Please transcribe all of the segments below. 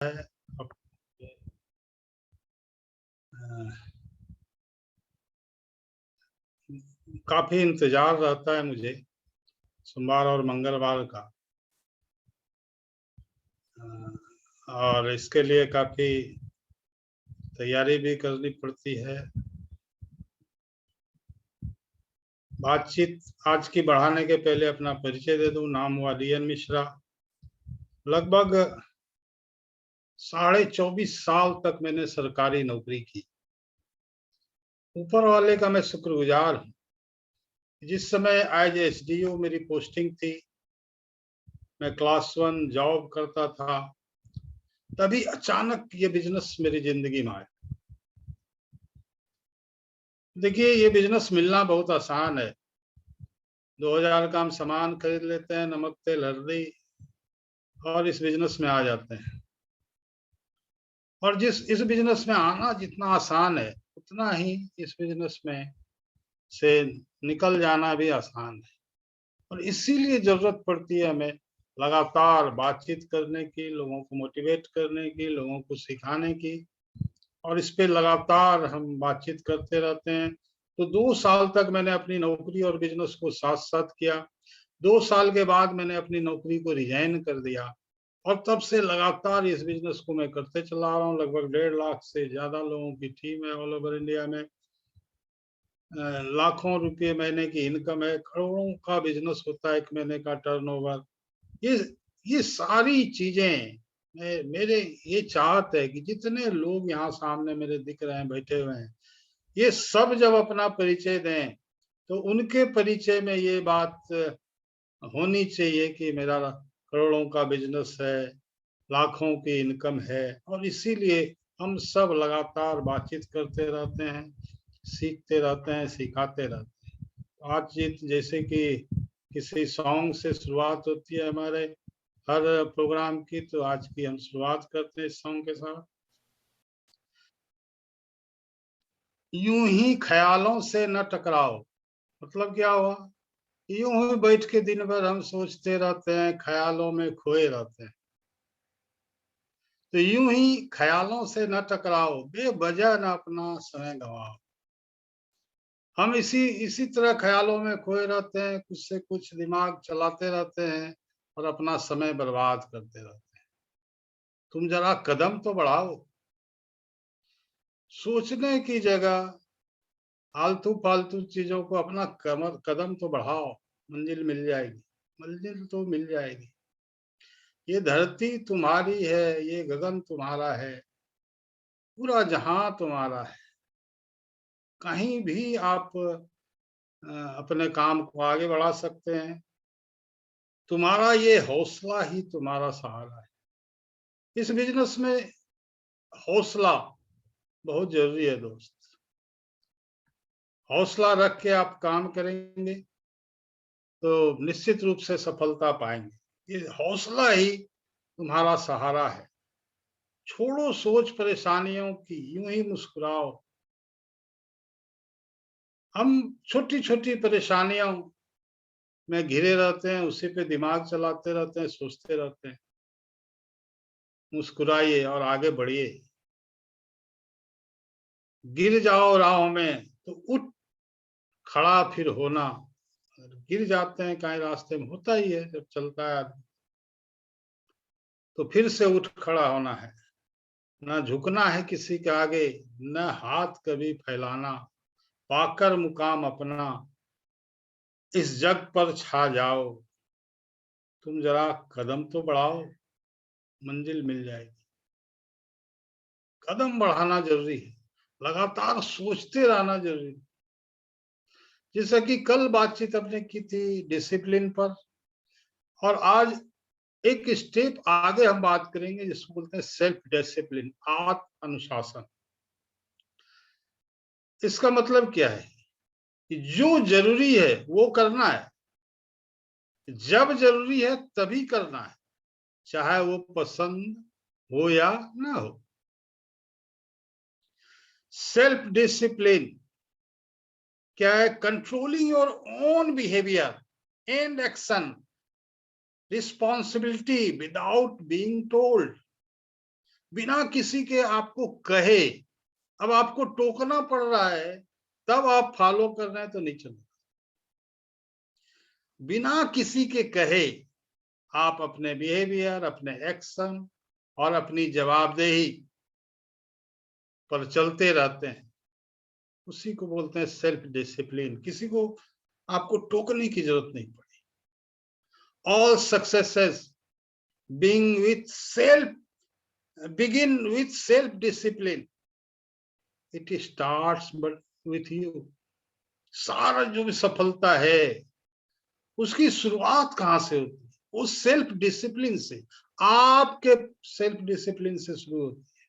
है। काफी इंतजार रहता है मुझे सोमवार और मंगलवार का, और इसके लिए काफी तैयारी भी करनी पड़ती है। बातचीत आज की बढ़ाने के पहले अपना परिचय दे दूं। नाम हुआ रियन मिश्रा। लगभग 24.5 साल तक मैंने सरकारी नौकरी की। ऊपर वाले का मैं शुक्रगुजार हूँ। जिस समय एज एसडीओ मेरी पोस्टिंग थी, मैं क्लास 1 जॉब करता था, तभी अचानक ये बिजनेस मेरी जिंदगी में आया। देखिए, ये बिजनेस मिलना बहुत आसान है। 2000 का हम सामान खरीद लेते हैं, नमक तेल हल्दी, और इस बिजनेस में आ जाते हैं। और इस बिजनेस में आना जितना आसान है, उतना ही इस बिजनेस में से निकल जाना भी आसान है। और इसीलिए जरूरत पड़ती है हमें लगातार बातचीत करने की, लोगों को मोटिवेट करने की, लोगों को सिखाने की, और इस पे लगातार हम बातचीत करते रहते हैं। तो 2 साल तक मैंने अपनी नौकरी और बिजनेस को साथ साथ किया। 2 साल के बाद मैंने अपनी नौकरी को रिजाइन कर दिया, और तब से लगातार इस बिजनेस को मैं करते चला रहा हूँ। लगभग 1.5 लाख से ज्यादा लोगों की टीम है ऑल ओवर इंडिया में। लाखों रुपए महीने की इनकम है, करोड़ों का बिजनेस होता है एक महीने का टर्नओवर। ये ये सारी चीजें मेरे ये चाहत है कि जितने लोग यहाँ सामने मेरे दिख रहे हैं, बैठे हुए हैं, ये सब जब अपना परिचय दें तो उनके परिचय में ये बात होनी चाहिए कि मेरा करोड़ों का बिजनेस है, लाखों की इनकम है। और इसीलिए हम सब लगातार बातचीत करते रहते हैं, सीखते रहते हैं, सिखाते रहते हैं। बातचीत जैसे कि किसी सॉन्ग से शुरुआत होती है हमारे हर प्रोग्राम की, तो आज की हम शुरुआत करते हैं इस सॉन्ग के साथ। यूं ही ख्यालों से न टकराओ। मतलब क्या हुआ? यूं ही बैठ के दिन भर हम सोचते रहते हैं, ख्यालों में खोए रहते हैं। तो यूं ही ख्यालों से न टकराओ, बेवजह न अपना समय गवाओ। हम इसी तरह ख्यालों में खोए रहते हैं, कुछ से कुछ दिमाग चलाते रहते हैं और अपना समय बर्बाद करते रहते हैं। तुम जरा कदम तो बढ़ाओ। सोचने की जगह आलतू फालतू चीजों को अपना कदम तो बढ़ाओ। मंजिल मिल जाएगी, मंजिल तो मिल जाएगी। ये धरती तुम्हारी है, ये गगन तुम्हारा है, पूरा जहां तुम्हारा है। कहीं भी आप अपने काम को आगे बढ़ा सकते हैं। तुम्हारा ये हौसला ही तुम्हारा सहारा है। इस बिजनेस में हौसला बहुत जरूरी है दोस्त। हौसला रख के आप काम करेंगे तो निश्चित रूप से सफलता पाएंगे। ये हौसला ही तुम्हारा सहारा है। छोड़ो सोच परेशानियों की, यूं ही मुस्कुराओ। हम छोटी छोटी परेशानियों में घिरे रहते हैं, उसी पे दिमाग चलाते रहते हैं, सोचते रहते हैं। मुस्कुराइए और आगे बढ़िए। गिर जाओ राहों में तो उठ खड़ा फिर होना। गिर जाते हैं कहीं रास्ते में, होता ही है जब चलता है आदमी, तो फिर से उठ खड़ा होना है। न झुकना है किसी के आगे, न हाथ कभी फैलाना। पाकर मुकाम अपना इस जग पर छा जाओ। तुम जरा कदम तो बढ़ाओ, मंजिल मिल जाएगी। कदम बढ़ाना जरूरी है, लगातार सोचते रहना जरूरी है। जैसा कि कल बातचीत अपने की थी डिसिप्लिन पर, और आज एक स्टेप आगे हम बात करेंगे जिसको बोलते हैं सेल्फ डिसिप्लिन, आत्म अनुशासन। इसका मतलब क्या है कि जो जरूरी है वो करना है, जब जरूरी है तभी करना है, चाहे वो पसंद हो या ना हो। सेल्फ डिसिप्लिन क्या है? Controlling your own behaviour and action, responsibility without being told. बिना किसी के आपको कहे, अब आपको टोकना पड़ रहा है तब आप फॉलो कर रहे हैं तो नहीं चलेगा। बिना किसी के कहे आप अपने बिहेवियर, अपने एक्शन और अपनी जवाबदेही पर चलते रहते हैं, उसी को बोलते हैं सेल्फ डिसिप्लिन। किसी को आपको टोकने की जरूरत नहीं पड़ी। All successes being with self begin with self discipline, it starts but with you। सारा जो भी सफलता है उसकी शुरुआत कहां से होती है? उस सेल्फ डिसिप्लिन से, आपके सेल्फ डिसिप्लिन से शुरू होती है।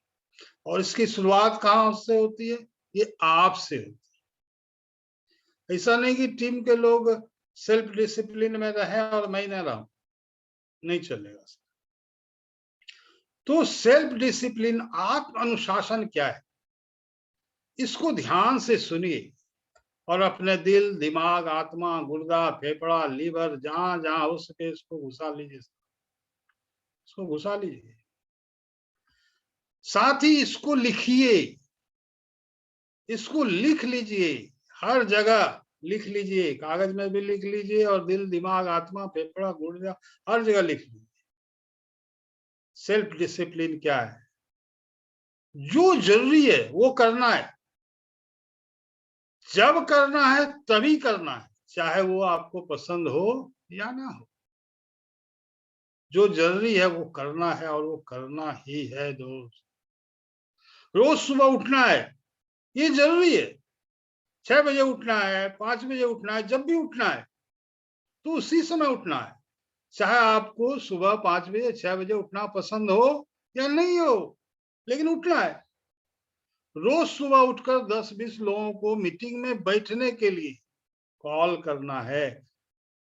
और इसकी शुरुआत कहां से होती है? ये आपसे होती है। ऐसा नहीं कि टीम के लोग सेल्फ डिसिप्लिन में रहे और मैं न रहूं, नहीं चलेगा। तो सेल्फ डिसिप्लिन, आत्म अनुशासन क्या है, इसको ध्यान से सुनिए और अपने दिल, दिमाग, आत्मा, गुर्दा, फेफड़ा, लीवर, जहां जहां हो सके इसको घुसा लीजिए, इसको घुसा लीजिए। साथ ही इसको लिखिए, इसको लिख लीजिए, हर जगह लिख लीजिए, कागज में भी लिख लीजिए और दिल, दिमाग, आत्मा, फेफड़ा, गुर्दा, हर जगह लिख लीजिए। सेल्फ डिसिप्लिन क्या है? जो जरूरी है वो करना है, जब करना है तभी करना है, चाहे वो आपको पसंद हो या ना हो। जो जरूरी है वो करना है और वो करना ही है दोस्त। रोज सुबह उठना है, ये जरूरी है। 6 बजे उठना है, 5 बजे उठना है, जब भी उठना है तो उसी समय उठना है, चाहे आपको सुबह 5 बजे 6 बजे उठना पसंद हो या नहीं हो, लेकिन उठना है। रोज सुबह उठकर 10-20 लोगों को मीटिंग में बैठने के लिए कॉल करना है,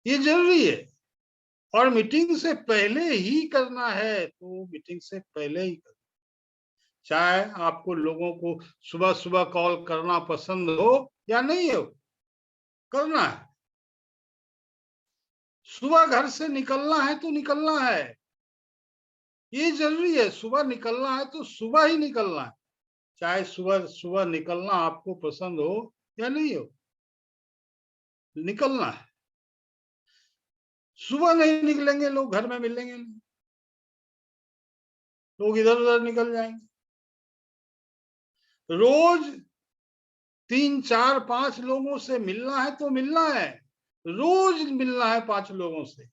ये जरूरी है। और मीटिंग से पहले ही करना है तो मीटिंग से पहले ही करना, चाहे आपको लोगों को सुबह सुबह कॉल करना पसंद हो या नहीं हो, करना है। सुबह घर से निकलना है तो निकलना है, ये जरूरी है। सुबह निकलना है तो सुबह ही निकलना है, चाहे सुबह सुबह निकलना आपको पसंद हो या नहीं हो, निकलना है। सुबह नहीं निकलेंगे लोग घर में मिलेंगे नहीं, लोग इधर उधर निकल जाएंगे। रोज 3, 4, 5 लोगों से मिलना है तो मिलना है, रोज मिलना है 5 लोगों से,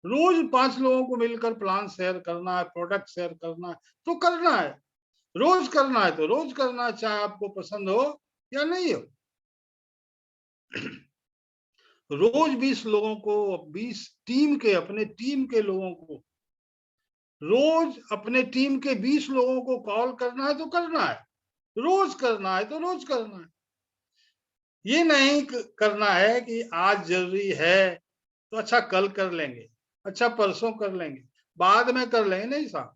रोज 5 लोगों को मिलकर प्लान शेयर करना है, प्रोडक्ट शेयर करना है तो करना है, रोज करना है तो रोज करना है, चाहे आपको पसंद हो या नहीं हो। रोज 20 लोगों को, 20 टीम के, अपने टीम के लोगों को, रोज अपने टीम के 20 लोगों को कॉल करना है तो करना है, रोज करना है तो रोज करना है। ये नहीं करना है कि आज जरूरी है तो अच्छा कल कर लेंगे, अच्छा परसों कर लेंगे, बाद में कर लेंगे, नहीं साहब।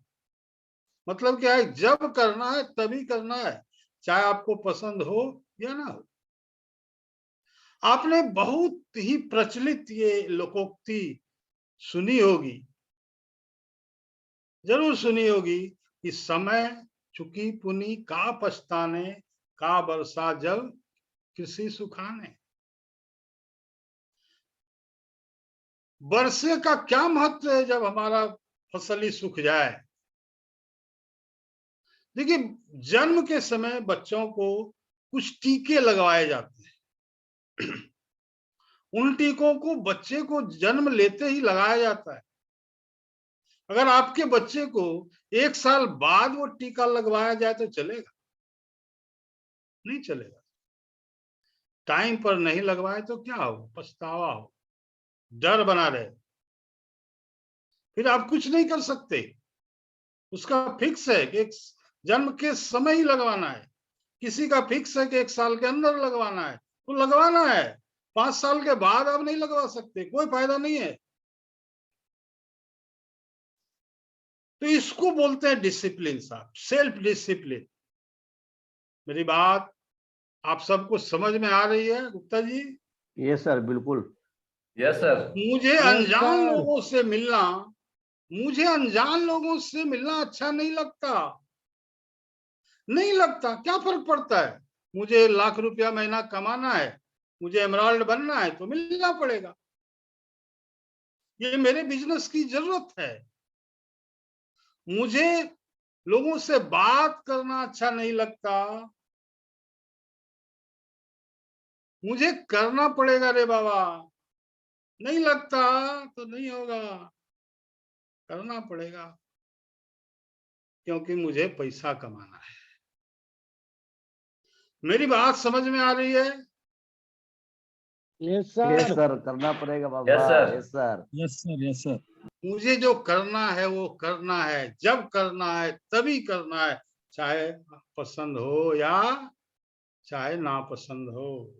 मतलब क्या है, जब करना है तभी करना है, चाहे आपको पसंद हो या ना हो। आपने बहुत ही प्रचलित ये लोकोक्ति सुनी होगी, जरूर सुनी होगी कि समय चुकी पुनी का पछताने, का बरसा जल कृषि सुखाने। वर्षे का क्या महत्व है जब हमारा फसल ही सूख जाए? देखिए, जन्म के समय बच्चों को कुछ टीके लगवाए जाते हैं। उन टीकों को बच्चे को जन्म लेते ही लगाया जाता है। अगर आपके बच्चे को 1 साल बाद वो टीका लगवाया जाए तो चलेगा? नहीं चलेगा। टाइम पर नहीं लगवाए तो क्या हो? पछतावा हो, डर बना रहे, फिर आप कुछ नहीं कर सकते। उसका फिक्स है कि जन्म के समय ही लगवाना है, किसी का फिक्स है कि 1 साल के अंदर लगवाना है तो लगवाना है। 5 साल के बाद आप नहीं लगवा सकते, कोई फायदा नहीं है। तो इसको बोलते हैं डिसिप्लिन साहब, सेल्फ डिसिप्लिन। मेरी बात आप सबको समझ में आ रही है गुप्ता जी? यस सर, बिल्कुल। Yes sir. मुझे अनजान लोगों से मिलना, मुझे अनजान लोगों से मिलना अच्छा नहीं लगता। नहीं लगता, क्या फर्क पड़ता है? मुझे लाख रुपया महीना कमाना है, मुझे एमराल्ड बनना है तो मिलना पड़ेगा। ये मेरे बिजनेस की जरूरत है। मुझे लोगों से बात करना अच्छा नहीं लगता, मुझे करना पड़ेगा रे बाबा। नहीं लगता तो नहीं होगा, करना पड़ेगा, क्योंकि मुझे पैसा कमाना है। मेरी बात समझ में आ रही है? Yes yes sir. सर, करना पड़ेगा यस बाबा। Sir. Yes sir. Yes sir. Yes sir. मुझे जो करना है वो करना है, जब करना है तभी करना है, चाहे पसंद हो या चाहे नापसंद हो।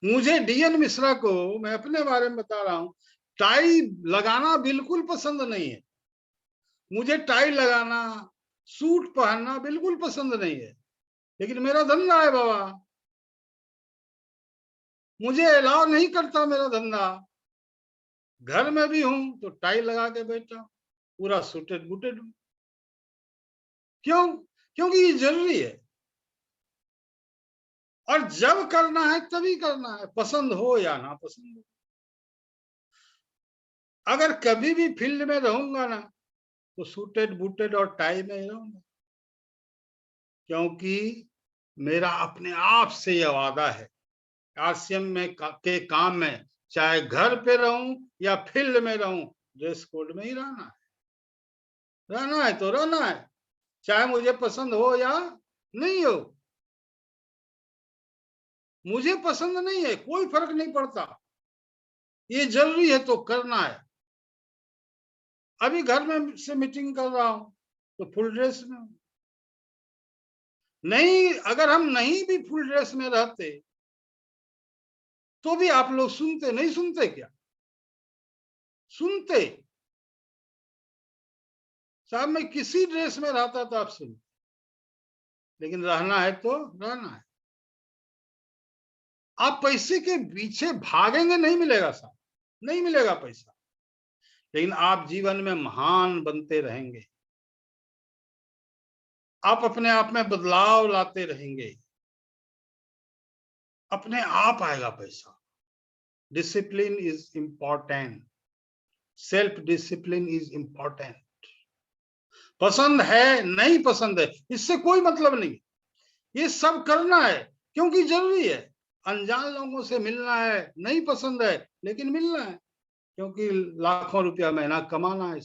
मुझे डीएन मिश्रा को, मैं अपने बारे में बता रहा हूं, टाई लगाना बिल्कुल पसंद नहीं है। मुझे टाई लगाना, सूट पहनना बिल्कुल पसंद नहीं है, लेकिन मेरा धंधा है बाबा, मुझे अलाउ नहीं करता मेरा धंधा। घर में भी हूं तो टाई लगा के बैठा, पूरा सूटेड बूटेड हूं। क्यों? क्योंकि ये जरूरी है, और जब करना है तभी करना है, पसंद हो या ना पसंद हो। अगर कभी भी फील्ड में रहूंगा ना तो सूटेड बूटेड और टाई में ही रहूंगा, क्योंकि मेरा अपने आप से यह वादा है, आरसीएम में के काम में चाहे घर पे रहूं या फील्ड में रहूं, ड्रेस कोड में ही रहना है। रहना है तो रहना है, चाहे मुझे पसंद हो या नहीं हो। मुझे पसंद नहीं है, कोई फर्क नहीं पड़ता, ये जरूरी है तो करना है। अभी घर में से मीटिंग कर रहा हूं तो फुल ड्रेस में हूं। नहीं, अगर हम नहीं भी फुल ड्रेस में रहते तो भी आप लोग सुनते, नहीं सुनते क्या? सुनते। साहब मैं किसी ड्रेस में रहता तो आप सुनते, लेकिन रहना है तो रहना है। आप पैसे के पीछे भागेंगे, नहीं मिलेगा साहब, नहीं मिलेगा पैसा, लेकिन आप जीवन में महान बनते रहेंगे, आप अपने आप में बदलाव लाते रहेंगे, अपने आप आएगा पैसा। Discipline is important, self discipline is important. पसंद है नहीं पसंद है इससे कोई मतलब नहीं, ये सब करना है क्योंकि जरूरी है। अनजान लोगों से मिलना है, नहीं पसंद है लेकिन मिलना है, क्योंकि लाखों रुपया महीना कमाना है।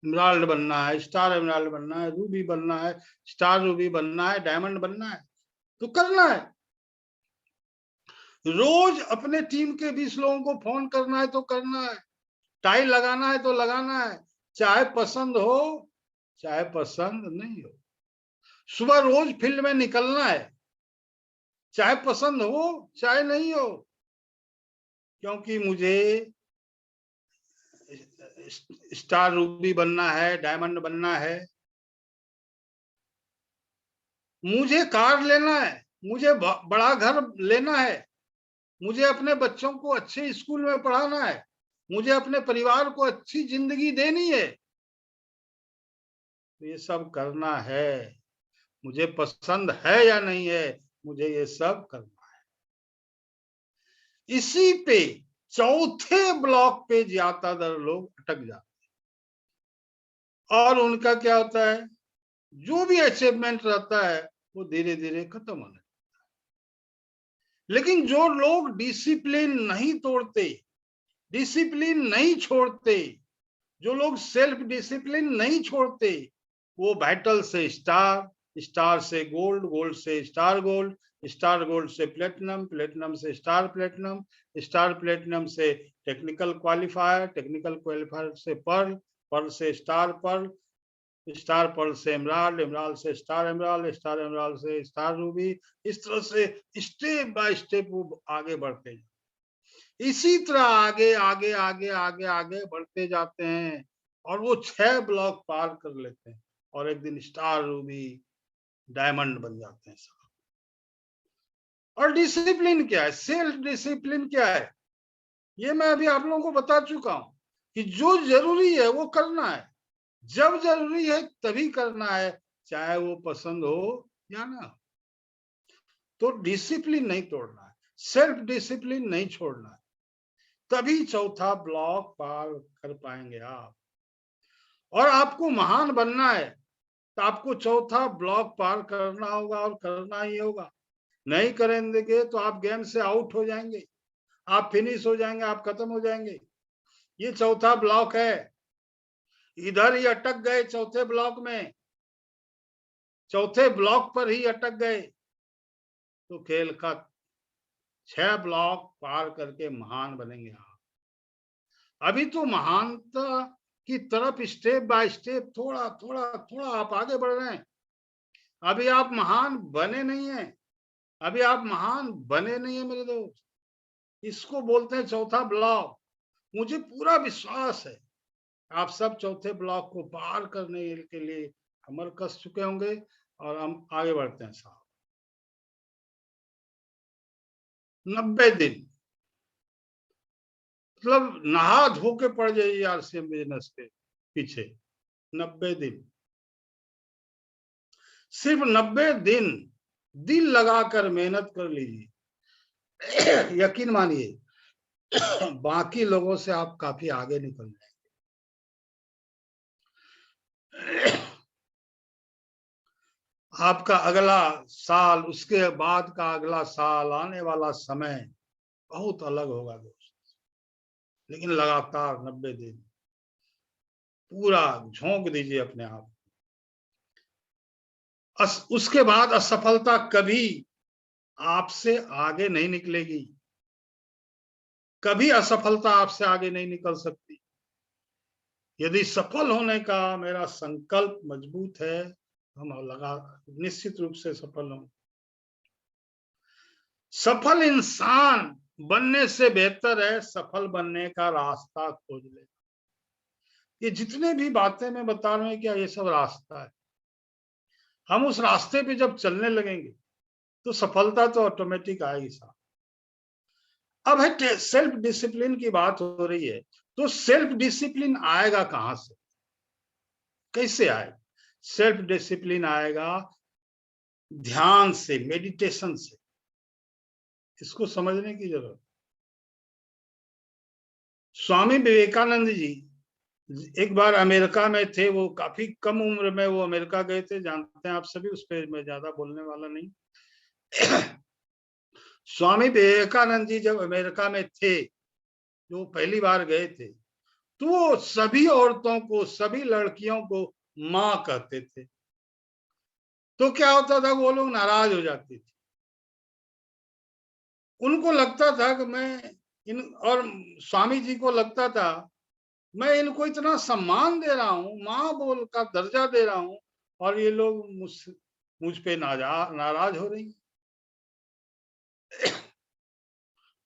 एमराल्ड बनना है, स्टार एमराल्ड बनना है, रूबी बनना है, स्टार रूबी बनना है, डायमंड बनना है, तो करना है। रोज अपने टीम के 20 लोगों को फोन करना है तो करना है, टाई लगाना है तो लगाना है, चाहे पसंद हो चाहे पसंद नहीं हो। सुबह रोज फील्ड में निकलना है, चाहे पसंद हो चाहे नहीं हो, क्योंकि मुझे स्टार रूबी बनना है, डायमंड बनना है। मुझे कार लेना है, मुझे बड़ा घर लेना है, मुझे अपने बच्चों को अच्छे स्कूल में पढ़ाना है, मुझे अपने परिवार को अच्छी जिंदगी देनी है, तो ये सब करना है। मुझे पसंद है या नहीं है, मुझे ये सब करना है। इसी पे चौथे ब्लॉक पे ज्यादातर लोग अटक जाते हैं, और उनका क्या होता है, जो भी अचीवमेंट रहता है वो धीरे धीरे खत्म होने लगता है। लेकिन जो लोग डिसिप्लिन नहीं तोड़ते, डिसिप्लिन नहीं छोड़ते, जो लोग सेल्फ डिसिप्लिन नहीं छोड़ते, वो बैटल से स्टार, स्टार से गोल्ड, गोल्ड से स्टार गोल्ड, स्टार गोल्ड से प्लेटिनम, प्लेटिनम से स्टार प्लेटिनम, स्टार प्लेटिनम से टेक्निकल क्वालिफायर, टेक्निकल क्वालिफायर से पर्ल, पर्ल से स्टार पर्ल, स्टार पर्ल से एमराल्ड, एमराल्ड से स्टार एमराल्ड, स्टार एमराल्ड से स्टार रूबी। इस तरह से स्टेप बाय स्टेप वो आगे बढ़ते हैं। इसी तरह आगे आगे आगे आगे आगे बढ़ते जाते हैं, और वो 6 ब्लॉक पार कर लेते हैं, और एक दिन स्टार रूबी डायमंड बन जाते हैं सब। और डिसिप्लिन क्या है, सेल्फ डिसिप्लिन क्या है, ये मैं अभी आप लोगों को बता चुका हूं कि जो जरूरी है वो करना है, जब जरूरी है तभी करना है, चाहे वो पसंद हो या ना। तो डिसिप्लिन नहीं तोड़ना है, सेल्फ डिसिप्लिन नहीं छोड़ना है, तभी चौथा ब्लॉक पार कर पाएंगे आप। और आपको महान बनना है तो आपको चौथा ब्लॉक पार करना होगा, और करना ही होगा। नहीं करेंगे तो आप गेम से आउट हो जाएंगे, आप फिनिश हो जाएंगे, आप खत्म हो जाएंगे। ये चौथा ब्लॉक है, इधर ही अटक गए चौथे ब्लॉक में, चौथे ब्लॉक पर ही अटक गए तो खेल का 6 ब्लॉक पार करके महान बनेंगे आप। अभी तो महानता की तरफ स्टेप बाय स्टेप थोड़ा थोड़ा थोड़ा आप आगे बढ़ रहे हैं। अभी आप महान बने नहीं हैं, अभी आप महान बने नहीं है मेरे दोस्त। इसको बोलते हैं चौथा ब्लॉक। मुझे पूरा विश्वास है आप सब चौथे ब्लॉक को पार करने के लिए कमर कस चुके होंगे, और हम आगे बढ़ते हैं साहब। 90 दिन मतलब नहा धो के पड़ जाइए आरसीएम बिजनेस के पीछे। 90 दिन, सिर्फ 90 दिन दिल लगाकर मेहनत कर लीजिए, यकीन मानिए बाकी लोगों से आप काफी आगे निकल जाएंगे। आपका अगला साल, उसके बाद का अगला साल, आने वाला समय बहुत अलग होगा दोस्त। लेकिन लगातार 90 दिन पूरा झोंक दीजिए अपने आप। उसके बाद असफलता कभी आपसे आगे नहीं निकलेगी, कभी असफलता आपसे आगे नहीं निकल सकती। यदि सफल होने का मेरा संकल्प मजबूत है, हम लगा निश्चित रूप से सफल होंगे। सफल इंसान बनने से बेहतर है सफल बनने का रास्ता खोज ले। ये जितने भी बातें मैं बता रहा हूं, क्या ये सब रास्ता है। हम उस रास्ते पे जब चलने लगेंगे तो सफलता तो ऑटोमेटिक आएगी साहब। अब है सेल्फ डिसिप्लिन की बात हो रही है, तो सेल्फ डिसिप्लिन आएगा कहां से, कैसे आएगा? सेल्फ डिसिप्लिन आएगा ध्यान से, मेडिटेशन से। इसको समझने की जरूरत। स्वामी विवेकानंद जी एक बार अमेरिका में थे, वो काफी कम उम्र में वो अमेरिका गए थे, जानते हैं आप सभी, उस पर मैं ज्यादा बोलने वाला नहीं। स्वामी विवेकानंद जी जब अमेरिका में थे, जो पहली बार गए थे, तो वो सभी औरतों को, सभी लड़कियों को माँ कहते थे। तो क्या होता था, वो लोग नाराज हो जाती थी। उनको लगता था कि मैं इन, और स्वामी जी को लगता था मैं इनको इतना सम्मान दे रहा हूँ, माँ बोल का दर्जा दे रहा हूँ, और ये लोग मुझ पे नाराज हो रही।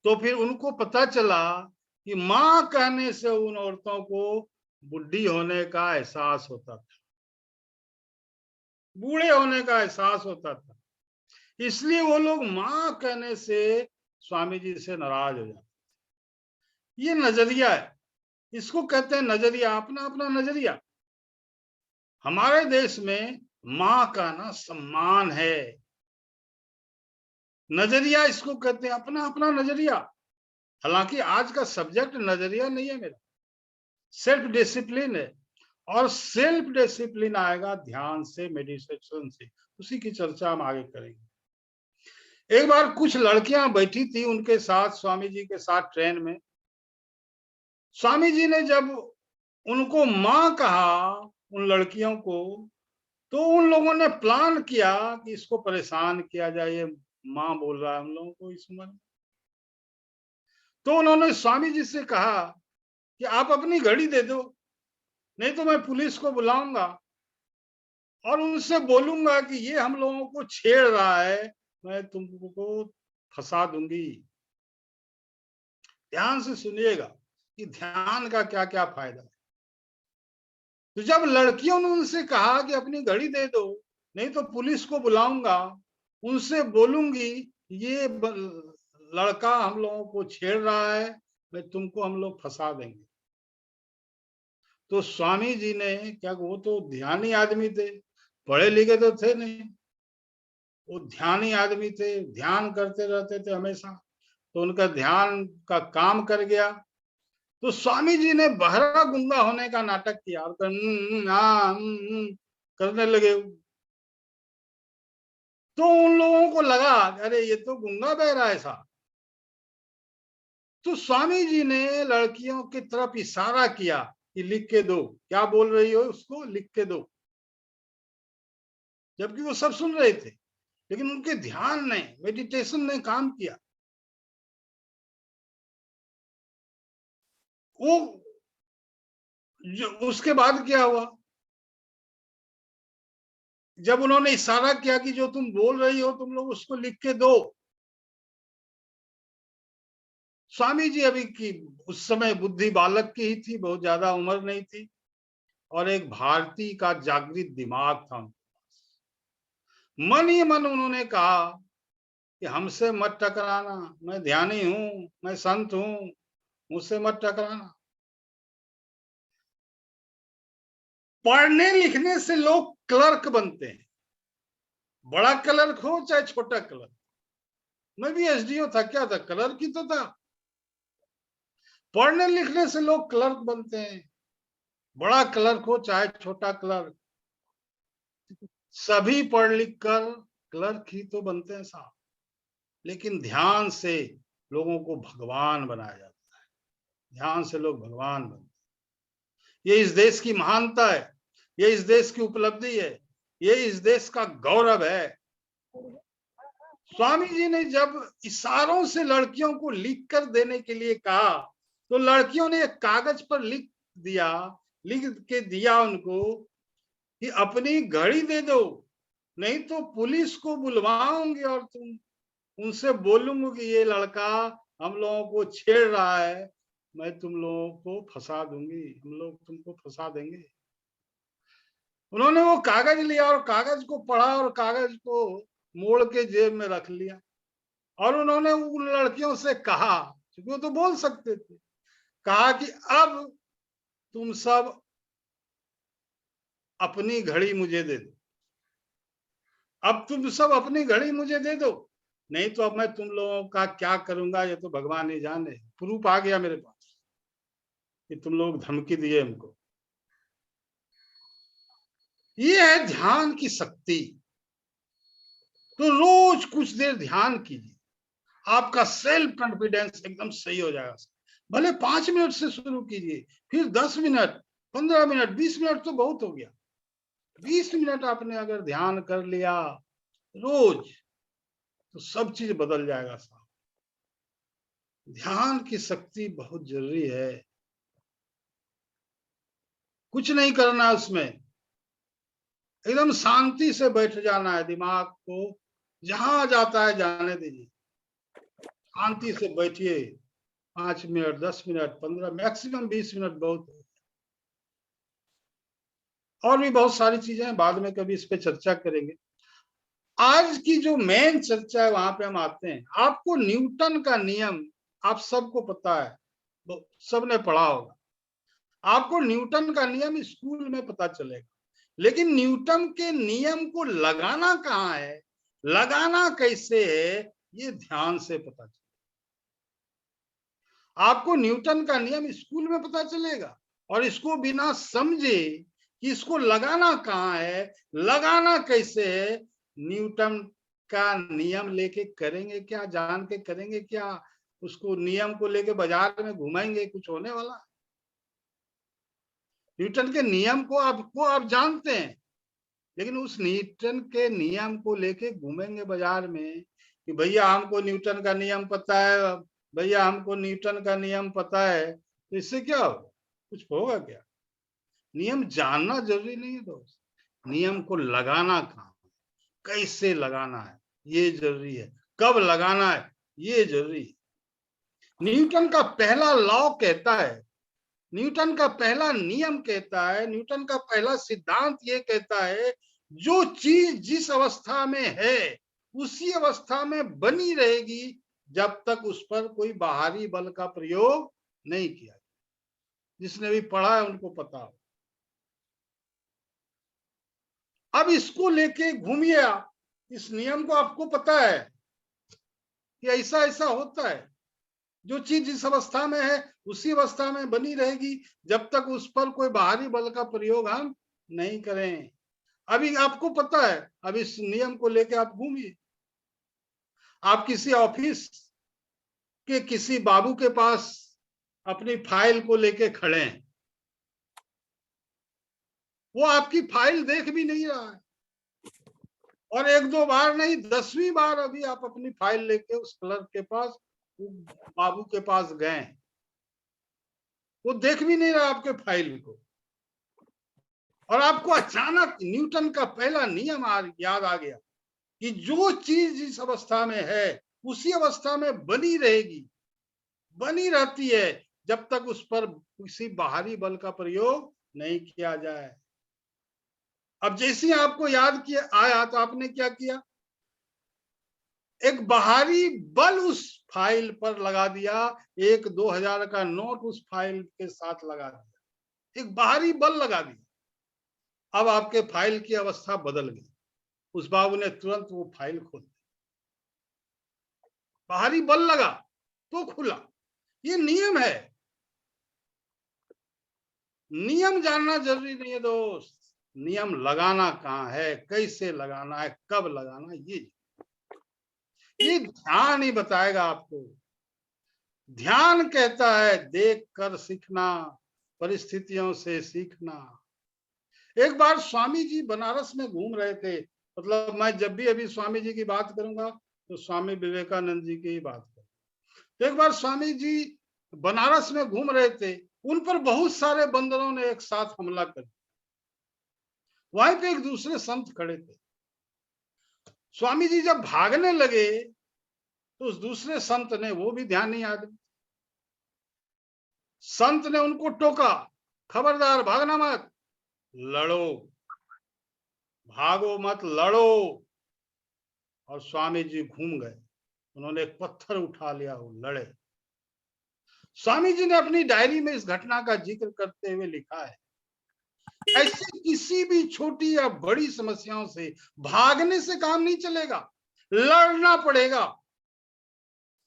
तो फिर उनको पता चला कि माँ कहने से उन औरतों को बुढ़ी होने का एहसास होता था, बूढ़े होने का एहसास होता था। इसलिए वो लोग माँ कहने से स्वामी जी से नाराज हो जाते। ये नजरिया है, इसको कहते हैं नजरिया, अपना अपना नजरिया। हमारे देश में माँ का ना सम्मान है, नजरिया इसको कहते हैं, अपना अपना नजरिया। हालांकि आज का सब्जेक्ट नजरिया नहीं है मेरा, सेल्फ डिसिप्लिन है। और सेल्फ डिसिप्लिन आएगा ध्यान से, मेडिटेशन से। उसी की चर्चा हम आगे करेंगे। एक बार कुछ लड़कियां बैठी थी उनके साथ, स्वामी जी के साथ ट्रेन में। स्वामी जी ने जब उनको माँ कहा, उन लड़कियों को, तो उन लोगों ने प्लान किया कि इसको परेशान किया जाए, ये माँ बोल रहा है हम लोगों को इस उम्र में। तो उन्होंने स्वामी जी से कहा कि आप अपनी घड़ी दे दो, नहीं तो मैं पुलिस को बुलाऊंगा और उनसे बोलूंगा कि ये हम लोगों को छेड़ रहा है, मैं तुमको फंसा दूंगी। ध्यान से सुनिएगा कि ध्यान का क्या क्या फायदा है। तो जब लड़कियों ने उनसे कहा कि अपनी घड़ी दे दो, नहीं तो पुलिस को बुलाऊंगा, उनसे बोलूंगी ये लड़का हम लोगों को छेड़ रहा है, मैं तुमको हम लोग फंसा देंगे। तो स्वामी जी ने क्या, वो तो ध्यानी आदमी थे, पढ़े लिखे तो थे नहीं, वो ध्यानी आदमी थे, ध्यान करते रहते थे हमेशा, तो उनका ध्यान का काम कर गया। तो स्वामी जी ने बहरा गूंगा होने का नाटक किया और करने लगे। तो उन लोगों को लगा अरे ये तो गूंगा बहरा है साहब। तो स्वामी जी ने लड़कियों की तरफ इशारा किया कि लिख के दो, क्या बोल रही हो उसको लिख के दो, जबकि वो सब सुन रहे थे, लेकिन उनके ध्यान ने, मेडिटेशन ने काम किया। वो जो उसके बाद क्या हुआ, जब उन्होंने इशारा किया कि जो तुम बोल रही हो तुम लोग उसको लिख के दो, स्वामी जी अभी की उस समय बुद्धि बालक की ही थी, बहुत ज्यादा उम्र नहीं थी, और एक भारतीय का जागृत दिमाग था। मन ही मन उन्होंने कहा कि हमसे मत टकराना, मैं ध्यानी हूं, मैं संत हूं, मुझसे मत टकराना। पढ़ने लिखने से लोग क्लर्क बनते हैं, बड़ा क्लर्क हो चाहे छोटा क्लर्क। मैं भी एसडीओ था, क्या था, क्लर्क ही तो था। पढ़ने लिखने से लोग क्लर्क बनते हैं, बड़ा क्लर्क हो चाहे छोटा क्लर्क, सभी पढ़ लिख कर क्लर्क ही तो बनते हैं साहब। लेकिन ध्यान से लोगों को भगवान बनाया जाता है, ध्यान से लोग भगवान बनते हैं। ये इस देश की महानता है, ये इस देश की उपलब्धि है, ये इस देश का गौरव है। स्वामी जी ने जब इशारों से लड़कियों को लिख कर देने के लिए कहा, तो लड़कियों ने एक कागज पर लिख दिया, लिख के दिया उनको कि अपनी घड़ी दे दो, नहीं तो पुलिस को बुलवाऊंगी और तुम उनसे बोलूंगी कि ये लड़का हम लोगों को छेड़ रहा है, मैं तुम लोगों को फंसा दूंगी, हम लोग तुमको फंसा देंगे। उन्होंने वो कागज लिया और कागज को पढ़ा और कागज को मोड़ के जेब में रख लिया, और उन्होंने उन लड़कियों से कहा, क्योंकि वो तो बोल सकते थे, कहा कि अब तुम सब अपनी घड़ी मुझे दे दो, अब तुम सब अपनी घड़ी मुझे दे दो, नहीं तो अब मैं तुम लोगों का क्या करूंगा ये तो भगवान ही जाने। प्रूफ आ गया मेरे पास कि तुम लोग धमकी दिए हमको। ये है ध्यान की शक्ति। तो रोज कुछ देर ध्यान कीजिए, आपका सेल्फ कॉन्फिडेंस एकदम सही हो जाएगा। भले 5 मिनट से शुरू कीजिए, फिर 10 मिनट, 15 मिनट, 20 मिनट तो बहुत हो गया। 20 मिनट आपने अगर ध्यान कर लिया रोज, तो सब चीज बदल जाएगा साहब। ध्यान की शक्ति बहुत जरूरी है। कुछ नहीं करना उसमें, एकदम शांति से बैठ जाना है, दिमाग को जहां जाता है जाने दीजिए, शांति से बैठिए। 5 मिनट, 10 मिनट, 15, मैक्सिमम 20 मिनट बहुत है। और भी बहुत सारी चीजें हैं, बाद में कभी इस पे चर्चा करेंगे। आज की जो मेन चर्चा है वहां पे हम आते हैं। आपको न्यूटन का नियम आप सबको पता है, सबने पढ़ा होगा। आपको न्यूटन का नियम स्कूल में पता चलेगा, लेकिन न्यूटन के नियम को लगाना कहाँ है, लगाना कैसे है, ये ध्यान से पता चलेगा। आपको न्यूटन का नियम स्कूल में पता चलेगा, और इसको बिना समझे कि इसको लगाना कहाँ है, लगाना कैसे है, न्यूटन का नियम लेके करेंगे क्या, जान के करेंगे क्या, उसको नियम को लेके बाजार में घुमाएंगे, कुछ होने वाला? न्यूटन के नियम को आप जानते हैं, लेकिन उस न्यूटन के नियम को लेके घूमेंगे बाजार में कि भैया हमको न्यूटन का नियम पता है, भैया हमको न्यूटन का नियम पता है, तो इससे क्या होगा, कुछ होगा क्या? नियम जानना जरूरी नहीं है दोस्त, नियम को लगाना कहाँ, कैसे लगाना है ये जरूरी है, कब लगाना है ये जरूरी है। न्यूटन का पहला लॉ कहता है, न्यूटन का पहला नियम कहता है, न्यूटन का पहला सिद्धांत ये कहता है, जो चीज जिस अवस्था में है उसी अवस्था में बनी रहेगी जब तक उस पर कोई बाहरी बल का प्रयोग नहीं किया। जिसने भी पढ़ा है उनको पता हो। अब इसको लेके घूमिए आप, इस नियम को आपको पता है कि ऐसा ऐसा होता है। जो चीज जिस अवस्था में है उसी अवस्था में बनी रहेगी जब तक उस पर कोई बाहरी बल का प्रयोग हम नहीं करें। अभी आपको पता है, अब इस नियम को लेके आप घूमिए। आप किसी ऑफिस के किसी बाबू के पास अपनी फाइल को लेके खड़े हैं, वो आपकी फाइल देख भी नहीं रहा है, और एक दो बार नहीं 10वीं बार अभी आप अपनी फाइल लेके उस क्लर्क के पास, बाबू के पास गए, वो देख भी नहीं रहा आपके फाइल को, और आपको अचानक न्यूटन का पहला नियम याद आ गया कि जो चीज जिस अवस्था में है उसी अवस्था में बनी रहेगी, बनी रहती है जब तक उस पर किसी बाहरी बल का प्रयोग नहीं किया जाए। अब जैसे आपको याद किया आया तो आपने क्या किया, एक बाहरी बल उस फाइल पर लगा दिया, 1-2000 का नोट उस फाइल के साथ लगा दिया, एक बाहरी बल लगा दिया। अब आपके फाइल की अवस्था बदल गई, उस बाबू ने तुरंत वो फाइल खोल दी, बाहरी बल लगा तो खुला। ये नियम है। नियम जानना जरूरी नहीं है दोस्त, नियम लगाना कहाँ है, कैसे लगाना है, कब लगाना, ये ध्यान ही बताएगा आपको। ध्यान कहता है देख कर सीखना, परिस्थितियों से सीखना। एक बार स्वामी जी बनारस में घूम रहे थे, मतलब मैं जब भी अभी स्वामी जी की बात करूंगा तो स्वामी विवेकानंद जी की ही बात करूंगा। एक बार स्वामी जी बनारस में घूम रहे थे, उन पर बहुत सारे बंदरों ने एक साथ हमला कर दिया। वहीं पे एक दूसरे संत खड़े थे। स्वामी जी जब भागने लगे तो उस दूसरे संत ने, वो भी ध्यानी आदमी, संत ने उनको टोका, खबरदार भागना मत, लड़ो, भागो मत, लड़ो। और स्वामी जी घूम गए, उन्होंने एक पत्थर उठा लिया, वो लड़े। स्वामी जी ने अपनी डायरी में इस घटना का जिक्र करते हुए लिखा है, ऐसी किसी भी छोटी या बड़ी समस्याओं से भागने से काम नहीं चलेगा, लड़ना पड़ेगा।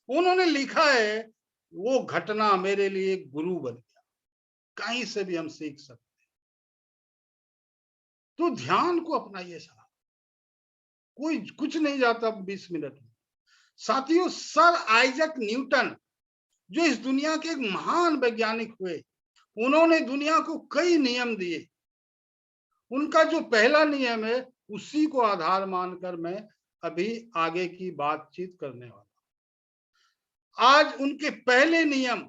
उन्होंने लिखा है वो घटना मेरे लिए गुरु बन गया, कहीं से भी हम सीख सकते। तो ध्यान को अपनाइए साहब, कोई कुछ नहीं जाता 20 मिनट में। साथियों, सर आइजक न्यूटन जो इस दुनिया के एक महान वैज्ञानिक हुए, उन्होंने दुनिया को कई नियम दिए। उनका जो पहला नियम है उसी को आधार मानकर मैं अभी आगे की बातचीत करने वाला। आज उनके पहले नियम,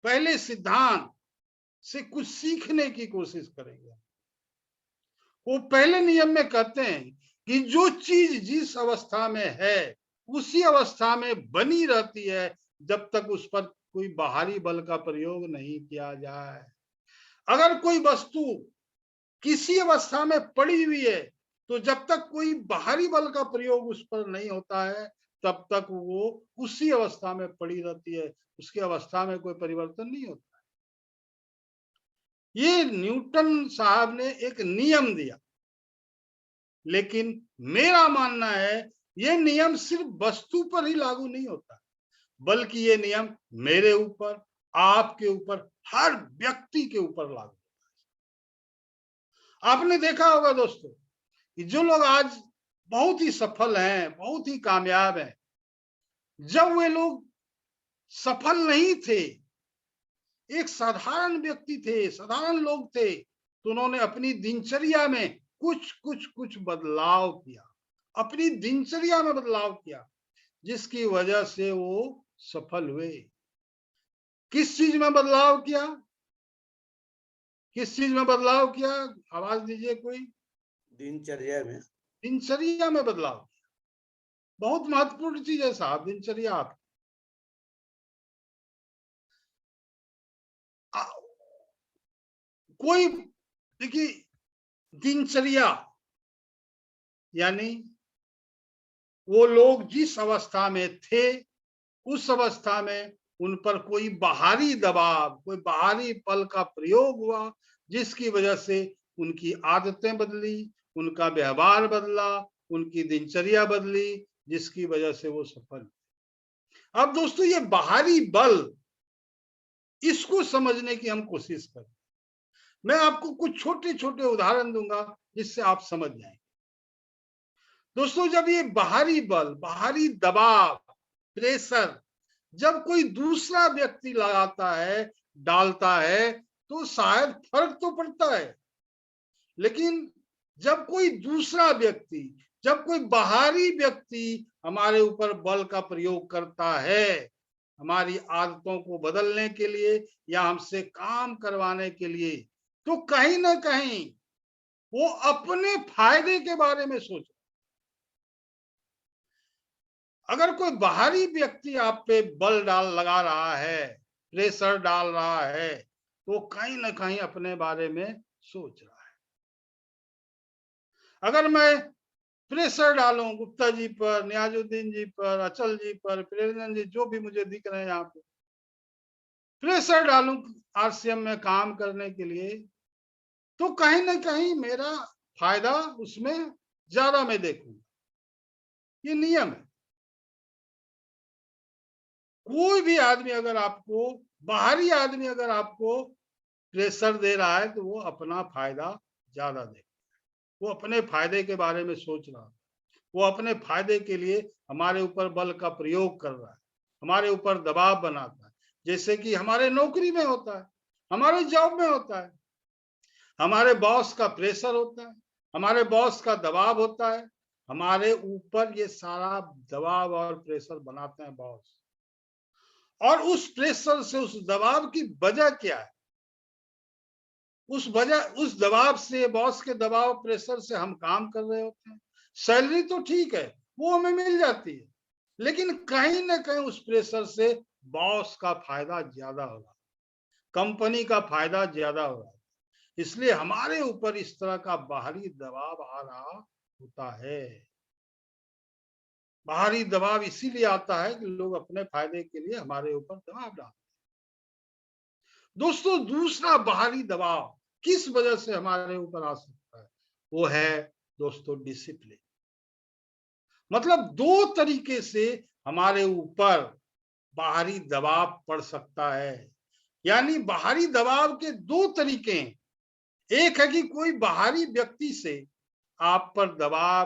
पहले सिद्धांत से कुछ सीखने की कोशिश करेंगे। वो पहले नियम में कहते हैं कि जो चीज जिस अवस्था में है उसी अवस्था में बनी रहती है जब तक उस पर कोई बाहरी बल का प्रयोग नहीं किया जाए। अगर कोई वस्तु किसी अवस्था में पड़ी हुई है तो जब तक कोई बाहरी बल का प्रयोग उस पर नहीं होता है तब तक वो उसी अवस्था में पड़ी रहती है, उसकी अवस्था में कोई परिवर्तन नहीं होता। ये न्यूटन साहब ने एक नियम दिया, लेकिन मेरा मानना है ये नियम सिर्फ वस्तु पर ही लागू नहीं होता, बल्कि ये नियम मेरे ऊपर, आपके ऊपर, हर व्यक्ति के ऊपर लागू होता है। आपने देखा होगा दोस्तों कि जो लोग आज बहुत ही सफल हैं, बहुत ही कामयाब हैं, जब वे लोग सफल नहीं थे, एक साधारण व्यक्ति थे, साधारण लोग थे, तो उन्होंने अपनी दिनचर्या में कुछ बदलाव किया, अपनी दिनचर्या में बदलाव किया, जिसकी वजह से वो सफल हुए। किस चीज में बदलाव किया, किस चीज में बदलाव किया, आवाज दीजिए कोई। दिनचर्या में, दिनचर्या में बदलाव किया। बहुत महत्वपूर्ण चीज है साहब दिनचर्या। आप कोई देखिए, दिनचर्या यानी वो लोग जिस अवस्था में थे उस अवस्था में उन पर कोई बाहरी दबाव, कोई बाहरी बल का प्रयोग हुआ, जिसकी वजह से उनकी आदतें बदली, उनका व्यवहार बदला, उनकी दिनचर्या बदली, जिसकी वजह से वो सफल। अब दोस्तों, ये बाहरी बल, इसको समझने की हम कोशिश करें। मैं आपको कुछ छोटे छोटे उदाहरण दूंगा जिससे आप समझ जाएंगे। दोस्तों, जब ये बाहरी बल, बाहरी दबाव, प्रेशर जब कोई दूसरा व्यक्ति लगाता है, डालता है, तो शायद फर्क तो पड़ता है, लेकिन जब कोई दूसरा व्यक्ति, जब कोई बाहरी व्यक्ति हमारे ऊपर बल का प्रयोग करता है, हमारी आदतों को बदलने के लिए या हमसे काम करवाने के लिए, तो कहीं ना कहीं वो अपने फायदे के बारे में सोच। अगर कोई बाहरी व्यक्ति आप पे बल लगा रहा है, प्रेशर डाल रहा है, तो कहीं ना कहीं अपने बारे में सोच रहा है। अगर मैं प्रेशर डालूं गुप्ता जी पर, नियाजुद्दीन जी पर, अचल जी पर, प्रेरजन जी, जो भी मुझे दिख रहे हैं यहाँ पे, प्रेशर डालूं आरसीएम में काम करने के लिए, तो कहीं ना कहीं मेरा फायदा उसमें ज्यादा मैं देखूंगा। ये नियम है। कोई भी आदमी अगर आपको, बाहरी आदमी अगर आपको प्रेशर दे रहा है, तो वो अपना फायदा ज्यादा देगा। वो अपने फायदे के बारे में सोच रहा है, वो अपने फायदे के लिए हमारे ऊपर बल का प्रयोग कर रहा है, हमारे ऊपर दबाव बनाता है, जैसे कि हमारे नौकरी में होता है, हमारे जॉब में होता है, हमारे बॉस का प्रेशर होता है, हमारे बॉस का दबाव होता है, हमारे ऊपर ये सारा दबाव और प्रेशर बनाते हैं बॉस। और उस प्रेशर से, उस दबाव की वजह क्या है? उस दबाव से, बॉस के दबाव, प्रेशर से हम काम कर रहे होते हैं। सैलरी तो ठीक है, वो हमें मिल जाती है, लेकिन कहीं ना कहीं उस प्रेशर से बॉस का फायदा ज्यादा हो रहा है, कंपनी का फायदा ज्यादा हो रहा है। इसलिए हमारे ऊपर इस तरह का बाहरी दबाव आ रहा होता है। बाहरी दबाव इसीलिए आता है कि लोग अपने फायदे के लिए हमारे ऊपर दबाव डालते हैं। दोस्तों, दूसरा बाहरी दबाव किस वजह से हमारे ऊपर आ सकता है? वो है दोस्तों डिसिप्लिन। मतलब दो तरीके से हमारे ऊपर बाहरी दबाव पड़ सकता है। यानी बाहरी दबाव के दो तरीके हैं। एक है कि कोई बाहरी व्यक्ति से आप पर दबाव,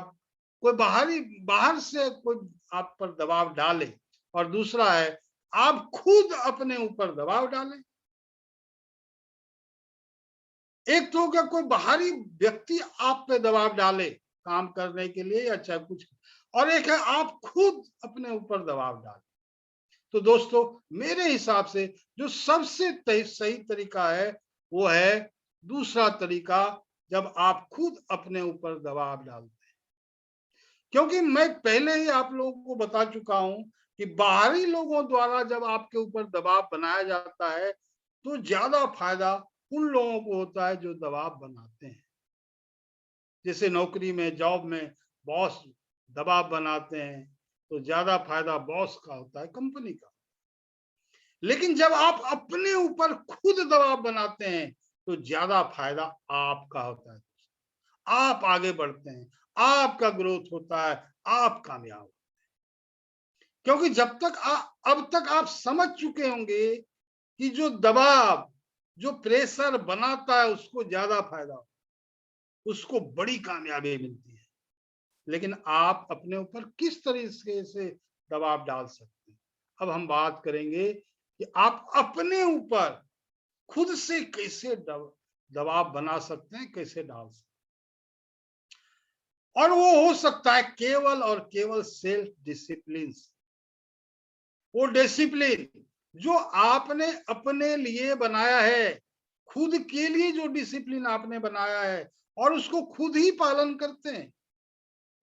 कोई बाहर से कोई आप पर दबाव डाले, और दूसरा है आप खुद अपने ऊपर दबाव डालें। एक तो क्या कोई बाहरी व्यक्ति आप पे दबाव डाले काम करने के लिए या चाहे कुछ, और एक है आप खुद अपने ऊपर दबाव डालें। तो दोस्तों, मेरे हिसाब से जो सबसे सही तरीका है, वो है दूसरा तरीका, जब आप खुद अपने ऊपर दबाव डालते हैं। क्योंकि मैं पहले ही आप लोगों को बता चुका हूं कि बाहरी लोगों द्वारा जब आपके ऊपर दबाव बनाया जाता है, तो ज्यादा फायदा उन लोगों को होता है जो दबाव बनाते हैं। जैसे नौकरी में, जॉब में बॉस दबाव बनाते हैं, तो ज्यादा फायदा बॉस का होता है, कंपनी का। लेकिन जब आप अपने ऊपर खुद दबाव बनाते हैं, तो ज्यादा फायदा आपका होता है। आप आगे बढ़ते हैं, आपका ग्रोथ होता है, आप कामयाब होते हैं। क्योंकि अब तक आप समझ चुके होंगे कि जो दबाव, जो प्रेशर बनाता है, उसको ज्यादा फायदा होता है, उसको बड़ी कामयाबी मिलती है। लेकिन आप अपने ऊपर किस तरीके से दबाव डाल सकते हैं? अब हम बात करेंगे कि आप अपने ऊपर खुद से कैसे दबाव बना सकते हैं, कैसे डाल सकते हैं। और वो हो सकता है केवल और केवल सेल्फ डिसिप्लिन। वो डिसिप्लिन जो आपने अपने लिए बनाया है, खुद के लिए जो डिसिप्लिन आपने बनाया है, और उसको खुद ही पालन करते हैं।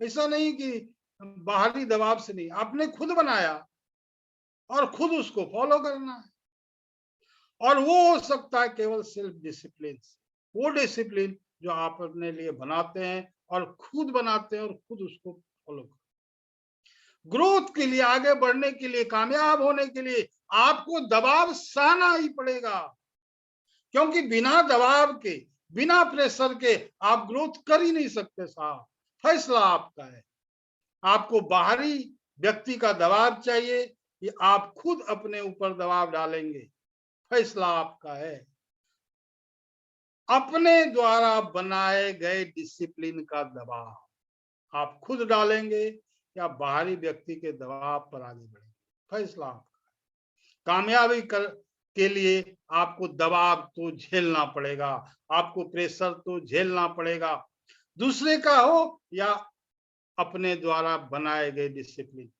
ऐसा नहीं कि बाहरी दबाव से नहीं, आपने खुद बनाया और खुद उसको फॉलो करना है। और वो हो सकता है केवल सेल्फ डिसिप्लिन। वो डिसिप्लिन जो आप अपने लिए बनाते हैं और खुद बनाते हैं और खुद उसको फॉलो करते हैं। ग्रोथ के लिए, आगे बढ़ने के लिए, कामयाब होने के लिए आपको दबाव सहना ही पड़ेगा, क्योंकि बिना दबाव के, बिना प्रेशर के आप ग्रोथ कर ही नहीं सकते साहब। फैसला आपका है। आपको बाहरी व्यक्ति का दबाव चाहिए कि आप खुद अपने ऊपर दबाव डालेंगे, फैसला आपका है। अपने द्वारा बनाए गए डिसिप्लिन का दबाव आप खुद डालेंगे या बाहरी व्यक्ति के दबाव पर आगे बढ़ेंगे, फैसला आपका है। कामयाबी के लिए आपको दबाव तो झेलना पड़ेगा, आपको प्रेशर तो झेलना पड़ेगा, दूसरे का हो या अपने द्वारा बनाए गए डिसिप्लिन।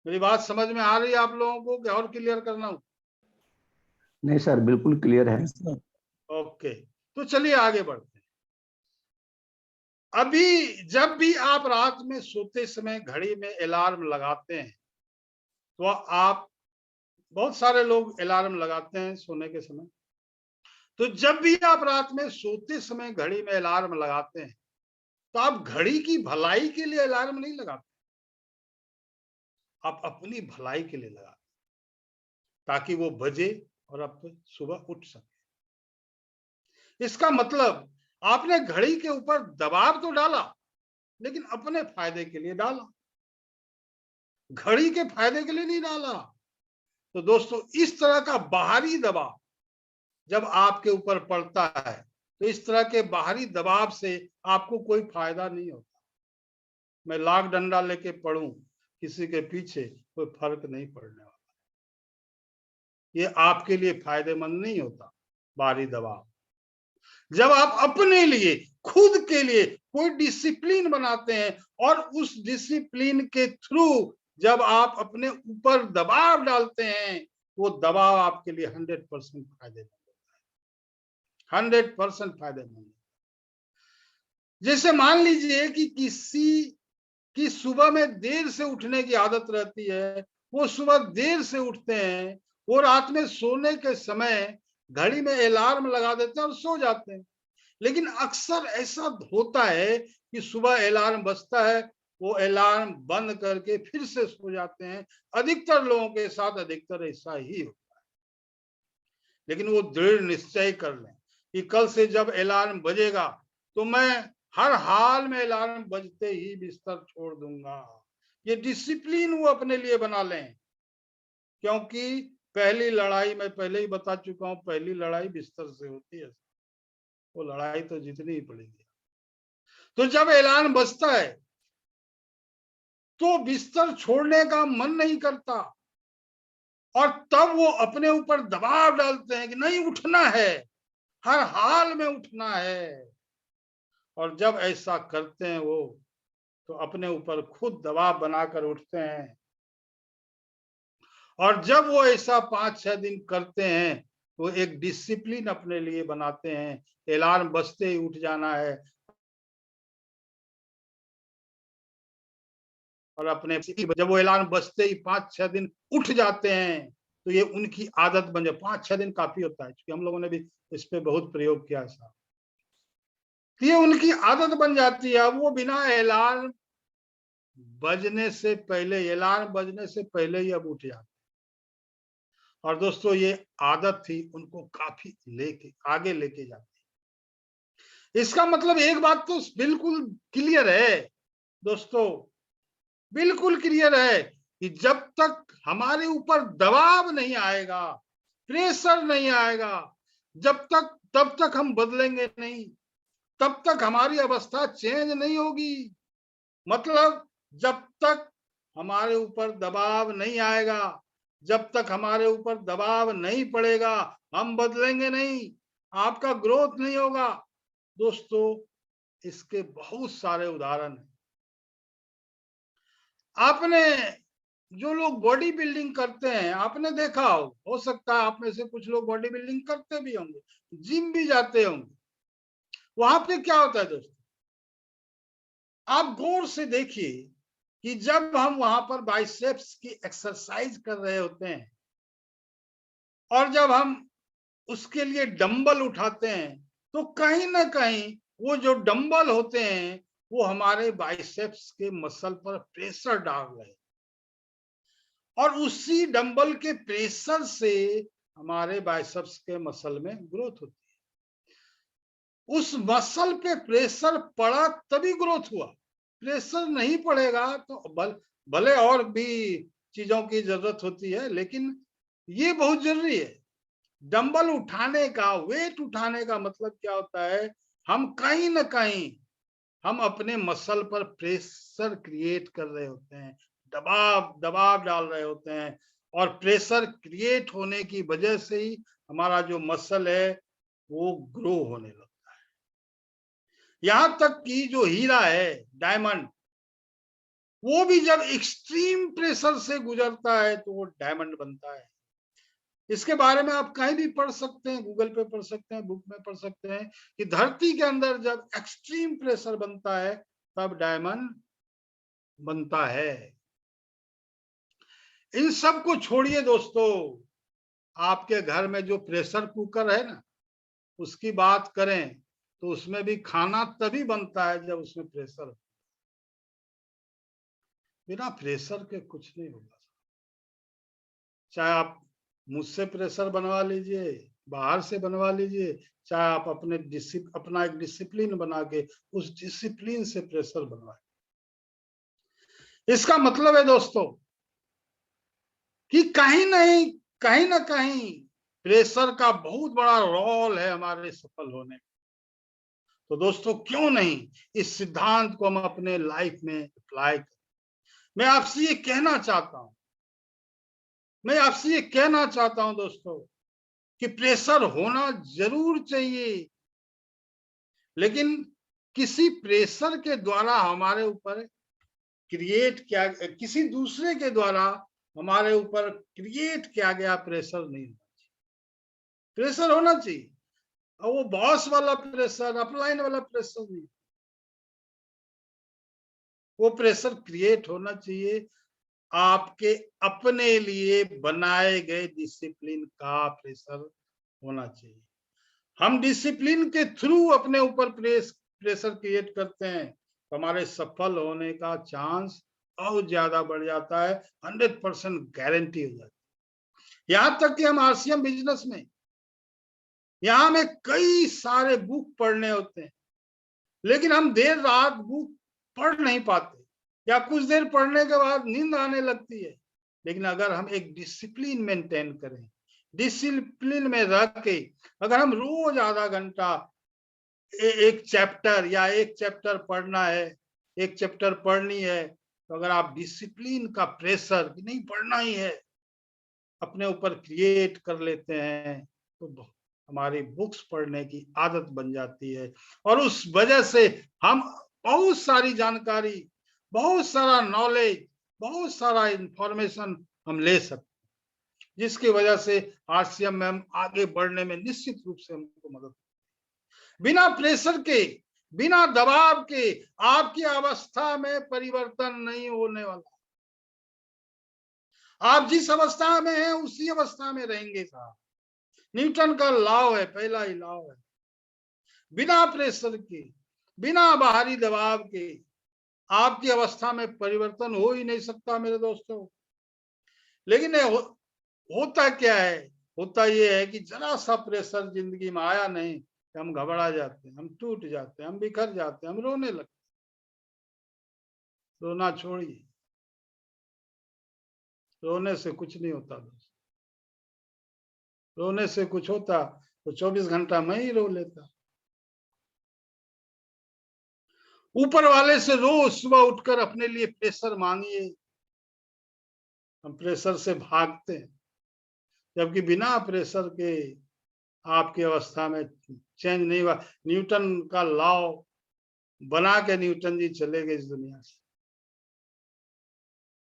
मेरी बात समझ में आ रही है आप लोगों को कि और क्लियर करना हो? नहीं सर, बिल्कुल क्लियर है। ओके, तो चलिए आगे बढ़ते हैं। अभी जब भी आप रात में सोते समय घड़ी में अलार्म लगाते हैं, तो आप, बहुत सारे लोग अलार्म लगाते हैं सोने के समय, तो जब भी आप रात में सोते समय घड़ी में अलार्म लगाते हैं, तो आप घड़ी की भलाई के लिए अलार्म नहीं लगाते, आप अपनी भलाई के लिए लगाते, ताकि वो बजे और आप सुबह उठ सके। इसका मतलब आपने घड़ी के ऊपर दबाव तो डाला, लेकिन अपने फायदे के लिए डाला, घड़ी के फायदे के लिए नहीं डाला। तो दोस्तों, इस तरह का बाहरी दबाव जब आपके ऊपर पड़ता है, तो इस तरह के बाहरी दबाव से आपको कोई फायदा नहीं होता। मैं लाख डंडा लेके पढ़ूं, किसी के पीछे कोई फर्क नहीं पड़ने वाला, ये आपके लिए फायदेमंद नहीं होता बाहरी दबाव। जब आप अपने लिए, खुद के लिए कोई डिसिप्लिन बनाते हैं और उस डिसिप्लिन के थ्रू जब आप अपने ऊपर दबाव डालते हैं, वो दबाव आपके लिए 100% फायदेमंद होता है, 100% फायदेमंद। जैसे मान लीजिए कि किसी की सुबह में देर से उठने की आदत रहती है, वो सुबह देर से उठते हैं, वो रात में सोने के समय घड़ी में अलार्म लगा देते हैं और सो जाते हैं। लेकिन अक्सर ऐसा होता है कि सुबह अलार्म बजता है, वो अलार्म बंद करके फिर से सो जाते हैं। अधिकतर लोगों के साथ अधिकतर ऐसा ही होता है। लेकिन वो दृढ़ निश्चय कर लें कि कल से जब अलार्म बजेगा तो मैं हर हाल में अलार्म बजते ही बिस्तर छोड़ दूंगा। ये डिसिप्लिन वो अपने लिए बना लें, क्योंकि पहली लड़ाई मैं पहले ही बता चुका हूं, पहली लड़ाई बिस्तर से होती है, वो लड़ाई तो जीतनी ही पड़ेगी। तो जब अलार्म बजता है तो बिस्तर छोड़ने का मन नहीं करता, और तब वो अपने ऊपर दबाव डालते हैं कि नहीं, उठना है, हर हाल में उठना है। और जब ऐसा करते हैं वो, तो अपने ऊपर खुद दबाव बनाकर उठते हैं। और जब वो ऐसा 5-6 दिन करते हैं, तो एक डिसिप्लिन अपने लिए बनाते हैं, अलार्म बजते ही उठ जाना है, और अपने जब वो अलार्म बजते ही 5-6 दिन उठ जाते हैं, तो ये उनकी आदत बन जाए। 5-6 दिन काफी होता है, क्योंकि हम लोगों ने भी इस पे बहुत प्रयोग किया है। ये उनकी आदत बन जाती है। अब वो बिना अलार्म बजने से पहले, अलार्म बजने से पहले ही अब उठ जाते। और दोस्तों, ये आदत थी उनको काफी आगे लेके जाती। इसका मतलब एक बात तो बिल्कुल क्लियर है दोस्तों, बिल्कुल क्लियर है कि जब तक हमारे ऊपर दबाव नहीं आएगा, प्रेशर नहीं आएगा, तब तक हम बदलेंगे नहीं, तब तक हमारी अवस्था चेंज नहीं होगी। मतलब जब तक हमारे ऊपर दबाव नहीं आएगा, जब तक हमारे ऊपर दबाव नहीं पड़ेगा, हम बदलेंगे नहीं, आपका ग्रोथ नहीं होगा। दोस्तों, इसके बहुत सारे उदाहरण हैं। आपने, जो लोग बॉडी बिल्डिंग करते हैं, आपने देखा हो सकता है आप में से कुछ लोग बॉडी बिल्डिंग करते भी होंगे, जिम भी जाते होंगे। वहां पे क्या होता है दोस्तों, आप गौर से देखिए कि जब हम वहां पर बाइसेप्स की एक्सरसाइज कर रहे होते हैं, और जब हम उसके लिए डंबल उठाते हैं, तो कहीं ना कहीं वो जो डंबल होते हैं, वो हमारे बाइसेप्स के मसल पर प्रेशर डाल रहे हैं। और उसी डंबल के प्रेशर से हमारे बाइसेप्स के मसल में ग्रोथ होती है। उस मसल पे प्रेशर पड़ा तभी ग्रोथ हुआ, प्रेशर नहीं पड़ेगा तो भले और भी चीजों की जरूरत होती है, लेकिन ये बहुत जरूरी है। डंबल उठाने का, वेट उठाने का मतलब क्या होता है, हम कहीं ना कहीं हम अपने मसल पर प्रेशर क्रिएट कर रहे होते हैं, दबाव डाल रहे होते हैं, और प्रेशर क्रिएट होने की वजह से ही हमारा जो मसल है वो ग्रो होने लगता है। यहां तक कि जो हीरा है, डायमंड, वो भी जब एक्सट्रीम प्रेशर से गुजरता है तो वो डायमंड बनता है। इसके बारे में आप कहीं भी पढ़ सकते हैं, गूगल पे पढ़ सकते हैं, बुक में पढ़ सकते हैं कि धरती के अंदर जब एक्सट्रीम प्रेशर बनता है तब डायमंड बनता है। इन सब को छोड़िए दोस्तों, आपके घर में जो प्रेशर कुकर है ना, उसकी बात करें तो उसमें भी खाना तभी बनता है जब उसमें प्रेशर हो। बिना प्रेशर के कुछ नहीं होगा। चाहे आप मुझसे प्रेशर बनवा लीजिए, बाहर से बनवा लीजिए, चाहे आप अपना एक डिसिप्लिन बना के उस डिसिप्लिन से प्रेशर बनवाए। इसका मतलब है दोस्तों कि कहीं ना कहीं प्रेशर का बहुत बड़ा रोल है हमारे सफल होने में। तो दोस्तों क्यों नहीं इस सिद्धांत को हम अपने लाइफ में अप्लाई करें। मैं आपसे ये कहना चाहता हूं दोस्तों कि प्रेशर होना जरूर चाहिए, लेकिन किसी प्रेशर के द्वारा हमारे ऊपर किसी दूसरे के द्वारा हमारे ऊपर क्रिएट किया गया प्रेशर नहीं होना चाहिए। प्रेशर होना चाहिए, और वो बॉस वाला प्रेशर, अपलाइन वाला प्रेशर नहीं, वो प्रेशर क्रिएट होना चाहिए आपके अपने लिए बनाए गए डिसिप्लिन का प्रेशर होना चाहिए। हम डिसिप्लिन के थ्रू अपने ऊपर प्रेशर क्रिएट करते हैं तो हमारे सफल होने का चांस बहुत ज्यादा बढ़ जाता है, 100% गारंटी हो जाती है। यहां तक कि हम आरसीएम बिजनेस में यहां हमें कई सारे बुक पढ़ने होते हैं, लेकिन हम देर रात बुक पढ़ नहीं पाते, या कुछ देर पढ़ने के बाद नींद आने लगती है। लेकिन अगर हम एक डिसिप्लिन मेंटेन करें, डिसिप्लिन में रह के अगर हम रोज आधा घंटा एक चैप्टर पढ़ना है, एक चैप्टर पढ़नी है, तो अगर आप डिसिप्लिन का प्रेशर नहीं पढ़ना ही है अपने ऊपर क्रिएट कर लेते हैं, तो हमारी बुक्स पढ़ने की आदत बन जाती है, और उस वजह से हम बहुत सारी जानकारी, बहुत सारा नॉलेज, बहुत सारा इंफॉर्मेशन हम ले सकते हैं, जिसकी वजह से आरसीएम में हम आगे बढ़ने में निश्चित रूप से हमको मदद। बिना प्रेशर के, बिना दबाव के आपकी अवस्था में परिवर्तन नहीं होने वाला। आप जिस अवस्था में हैं उसी अवस्था में रहेंगे साहब। न्यूटन का लॉ है, पहला ही लॉ है। बिना प्रेशर के, बिना बाहरी दबाव के आपकी अवस्था में परिवर्तन हो ही नहीं सकता मेरे दोस्तों। लेकिन होता क्या है, होता ये है कि जरा सा प्रेशर जिंदगी में आया नहीं, हम घबरा जाते हैं, हम टूट जाते हैं, हम बिखर जाते हैं, हम रोने लगते हैं। रोना छोड़िए, रोने से कुछ नहीं होता दोस्त। रोने से कुछ होता तो 24 घंटा मैं ही रो लेता। ऊपर वाले से रोज सुबह उठकर अपने लिए प्रेशर मांगिए। हम प्रेशर से भागते हैं, जबकि बिना प्रेशर के आपकी अवस्था में चेंज नहीं हुआ। न्यूटन का लॉ बना के न्यूटन जी चले गए इस दुनिया से।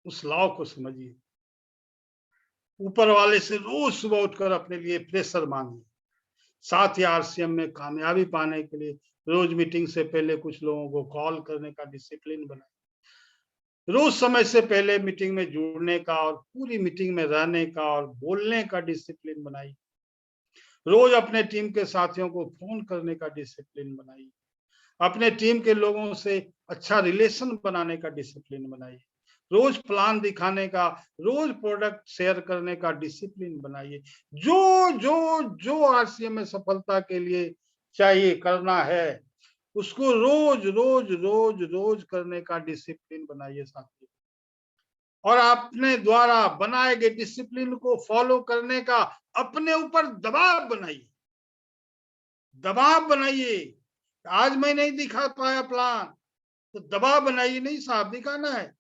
उस लॉ को समझिए। ऊपर वाले से रोज सुबह उठकर अपने लिए प्रेशर मांगिए। साथ ही आरसीएम में कामयाबी पाने के लिए रोज मीटिंग से पहले कुछ लोगों को कॉल करने का डिसिप्लिन बनाए। रोज समय से पहले मीटिंग में जुड़ने का और पूरी मीटिंग में रहने का और बोलने का डिसिप्लिन बनाइए। रोज अपने टीम के साथियों को फोन करने का डिसिप्लिन बनाइए। अपने टीम के लोगों से अच्छा रिलेशन बनाने का डिसिप्लिन बनाइए। रोज प्लान दिखाने का, रोज प्रोडक्ट शेयर करने का डिसिप्लिन बनाइए। जो जो जो आरसीएम में सफलता के लिए चाहिए करना है, उसको रोज रोज रोज रोज करने का डिसिप्लिन बनाइए साथियों। और अपने द्वारा बनाए गए डिसिप्लिन को फॉलो करने का अपने ऊपर दबाव बनाइए। दबाव बनाइए। आज मैं नहीं दिखा पाया प्लान, तो दबाव बनाइए, नहीं साहब दिखाना है।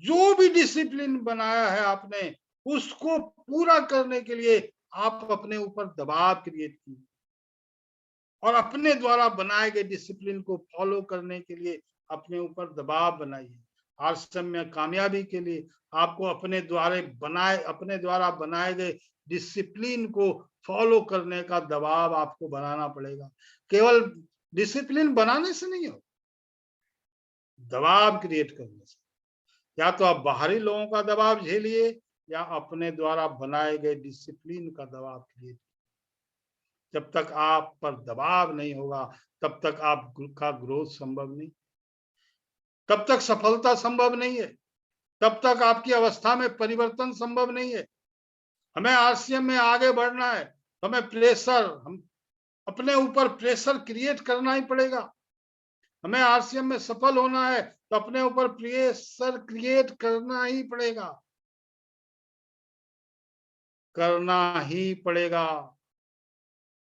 जो भी डिसिप्लिन बनाया है आपने, उसको पूरा करने के लिए आप अपने ऊपर दबाव क्रिएट कीजिए और अपने द्वारा बनाए गए डिसिप्लिन को फॉलो करने के लिए अपने ऊपर दबाव बनाइए। आरसीएम में कामयाबी के लिए आपको अपने द्वारा बनाए गए डिसिप्लिन को फॉलो करने का दबाव आपको बनाना पड़ेगा। केवल डिसिप्लिन बनाने से नहीं हो, दबाव क्रिएट करने से। या तो आप बाहरी लोगों का दबाव झेलिए या अपने द्वारा बनाए गए डिसिप्लिन का दबाव क्रिएट। जब तक आप पर दबाव नहीं होगा तब तक आपका ग्रोथ संभव नहीं, तब तक सफलता संभव नहीं है, तब तक आपकी अवस्था में परिवर्तन संभव नहीं है। हमें आरसीएम में आगे बढ़ना है, हमें हम अपने ऊपर प्रेशर क्रिएट करना ही पड़ेगा। हमें आरसीएम में सफल होना है तो अपने ऊपर प्रेशर क्रिएट करना ही पड़ेगा, करना ही पड़ेगा।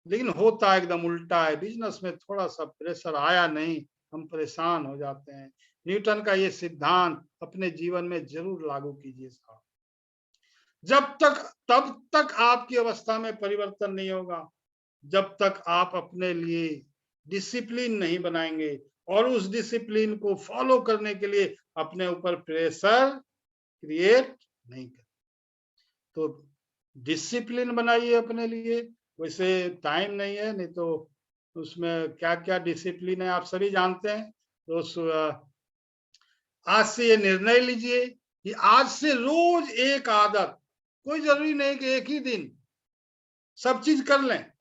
लेकिन होता एकदम उल्टा है। बिजनेस में थोड़ा सा प्रेशर आया नहीं, हम परेशान हो जाते हैं। न्यूटन का ये सिद्धांत अपने जीवन में जरूर लागू कीजिए साहब। तब तक आपकी अवस्था में परिवर्तन नहीं होगा जब तक आप अपने लिए डिसिप्लिन नहीं बनाएंगे और उस डिसिप्लिन को फॉलो करने के लिए अपने ऊपर प्रेशर क्रिएट नहीं करें। तो डिसिप्लिन बनाइए अपने लिए। वैसे टाइम नहीं है, नहीं तो उसमें क्या क्या डिसिप्लिन है आप सभी जानते हैं। तो आज से ये निर्णय लीजिए कि आज से रोज एक आदत, कोई जरूरी नहीं कि एक ही दिन सब चीज कर लें।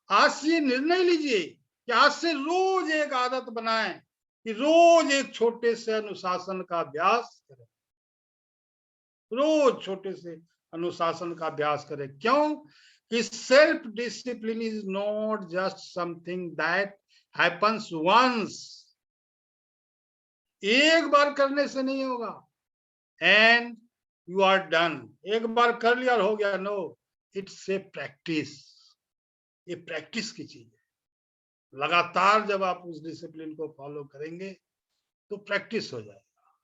आज से निर्णय लीजिए कि आज से रोज एक आदत बनाएं कि रोज एक छोटे से अनुशासन का अभ्यास करें। रोज छोटे से अनुशासन का अभ्यास करें। क्यों? कि self discipline is not just something that happens once. एक बार करने से नहीं होगा एंड यू आर डन, एक बार कर लिया और हो गया। No, it's a practice. ये प्रैक्टिस की चीज है। लगातार जब आप उस डिसिप्लिन को फॉलो करेंगे तो प्रैक्टिस हो जाएगा,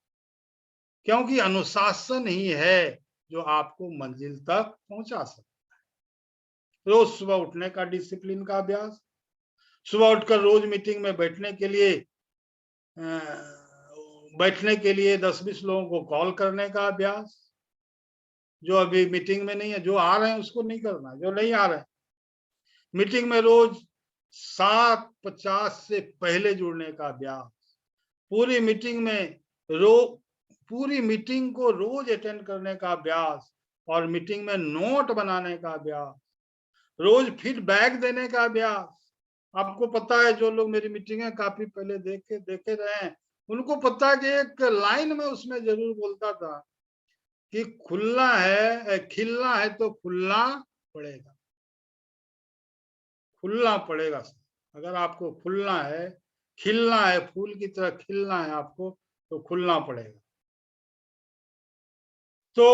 क्योंकि अनुशासन ही है जो आपको मंजिल तक पहुंचा सकता है। रोज सुबह उठने का डिसिप्लिन का अभ्यास, सुबह उठकर रोज मीटिंग में बैठने के लिए 10-20 लोगों को कॉल करने का अभ्यास। जो अभी मीटिंग में नहीं है, जो आ रहे हैं उसको नहीं करना, जो नहीं आ रहे हैं मीटिंग में रोज 7:50 से पहले जुड़ने का अभ्यास। पूरी मीटिंग को रोज अटेंड करने का अभ्यास और मीटिंग में नोट बनाने का अभ्यास, रोज फीडबैक देने का अभ्यास। आपको पता है, जो लोग मेरी मीटिंगें काफी पहले देखे रहे हैं, उनको पता है कि एक लाइन में उसमें जरूर बोलता था कि खिलना है तो खुलना पड़ेगा। खुलना पड़ेगा। अगर आपको खुलना है, खिलना है, फूल की तरह खिलना है आपको, तो खुलना पड़ेगा। तो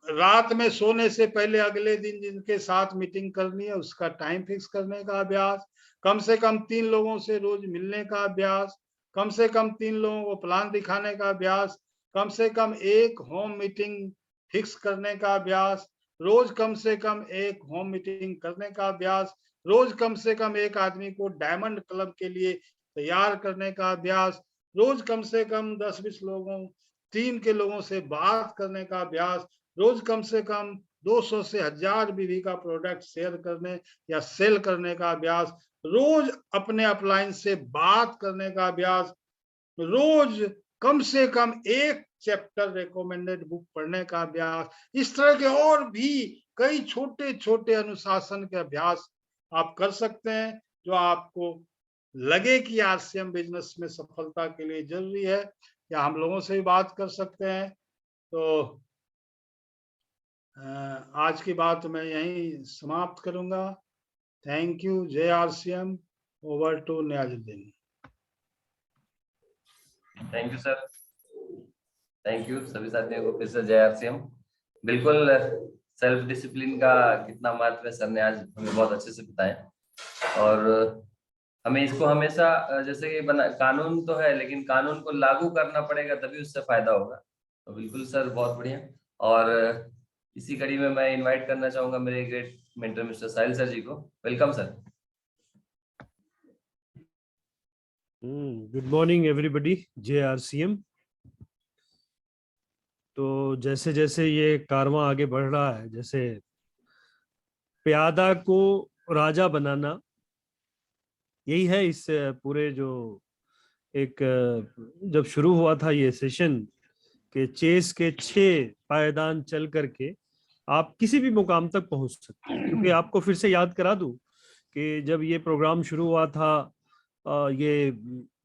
रात में सोने से पहले अगले दिन जिनके साथ मीटिंग करनी है उसका टाइम फिक्स करने का अभ्यास, कम से कम 3 लोगों से रोज मिलने का अभ्यास, कम से कम 3 लोगों को प्लान दिखाने का अभ्यास, कम से कम एक होम मीटिंग फिक्स करने का अभ्यास, रोज कम से कम एक होम मीटिंग करने का अभ्यास, रोज कम से कम एक आदमी को डायमंड क्लब के लिए तैयार करने का अभ्यास, रोज कम से कम 10-20 टीम के लोगों से बात करने का अभ्यास, रोज कम से कम 200 से 1000 बीवी का प्रोडक्ट शेयर करने या सेल करने का अभ्यास, रोज अपने अपलाइन से बात करने का अभ्यास, रोज कम से कम एक चैप्टर रिकमेंडेड बुक पढ़ने का अभ्यास। इस तरह के और भी कई छोटे छोटे अनुशासन के अभ्यास आप कर सकते हैं जो आपको लगे कि आरसीएम बिजनेस में सफलता के लिए जरूरी है, या हम लोगों से भी बात कर सकते हैं। तो आज की बात मैं यहीं समाप्त करूंगा। Thank you. Jai RCM. Over to Niyazuddin. Thank you sir, thank you सभी साथियों को फिर से जय आरसीएम। बिल्कुल सेल्फ डिसिप्लिन का कितना महत्व है सर ने आज हमें बहुत अच्छे से बताया, और हमें इसको हमेशा जैसे कि बना कानून तो है, लेकिन कानून को लागू करना पड़ेगा, तभी उससे फायदा होगा। तो बिल्कुल सर बहुत बढ़िया। और इसी कड़ी में मैं इनवाइट करना चाहूंगा मेरे ग्रेट मेंटर मिस्टर साहिल सर जी को। Welcome sir. Good morning everybody. JRCM। तो जैसे जैसे ये कारवां आगे बढ़ रहा है, जैसे प्यादा को राजा बनाना, यही है इस पूरे जो एक जब शुरू हुआ था ये सेशन के चेस के 6 पायदान चल करके आप किसी भी मुकाम तक पहुंच सकते हैं। क्योंकि आपको फिर से याद करा दूं कि जब ये प्रोग्राम शुरू हुआ था, ये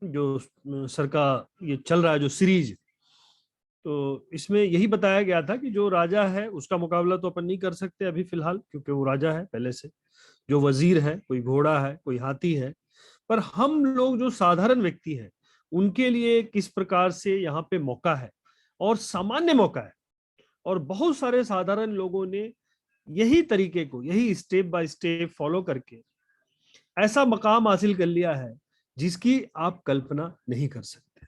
जो सर का ये चल रहा है जो सीरीज, तो इसमें यही बताया गया था कि जो राजा है उसका मुकाबला तो अपन नहीं कर सकते अभी फिलहाल, क्योंकि वो राजा है पहले से। जो वजीर है, कोई घोड़ा है, कोई हाथी है, पर हम लोग जो साधारण व्यक्ति हैं उनके लिए किस प्रकार से यहाँ पे मौका है, और सामान्य मौका है। और बहुत सारे साधारण लोगों ने यही तरीके को, यही स्टेप बाय स्टेप फॉलो करके ऐसा मकाम हासिल कर लिया है जिसकी आप कल्पना नहीं कर सकते।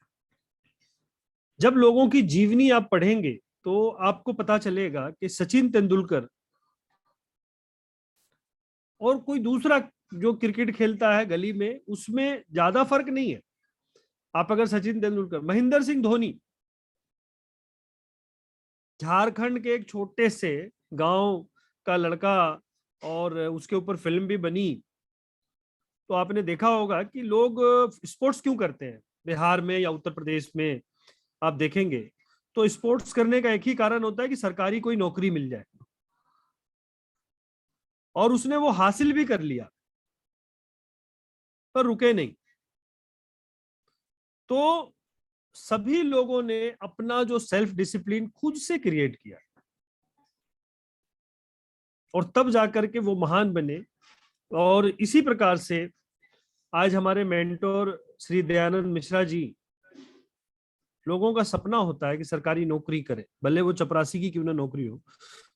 जब लोगों की जीवनी आप पढ़ेंगे तो आपको पता चलेगा कि सचिन तेंदुलकर और कोई दूसरा जो क्रिकेट खेलता है गली में, उसमें ज्यादा फर्क नहीं है। आप अगर सचिन तेंदुलकर, महेंद्र सिंह धोनी, झारखंड के एक छोटे से गांव का लड़का, और उसके ऊपर फिल्म भी बनी। तो आपने देखा होगा कि लोग स्पोर्ट्स क्यों करते हैं बिहार में या उत्तर प्रदेश में, आप देखेंगे तो स्पोर्ट्स करने का एक ही कारण होता है कि सरकारी कोई नौकरी मिल जाए। और उसने वो हासिल भी कर लिया, पर रुके नहीं। तो सभी लोगों ने अपना जो सेल्फ डिसिप्लिन खुद से क्रिएट किया, और तब जाकर के वो महान बने। और इसी प्रकार से आज हमारे मेंटोर श्री दयानंद मिश्रा जी, लोगों का सपना होता है कि सरकारी नौकरी करे, भले वो चपरासी की क्यों ना नौकरी हो,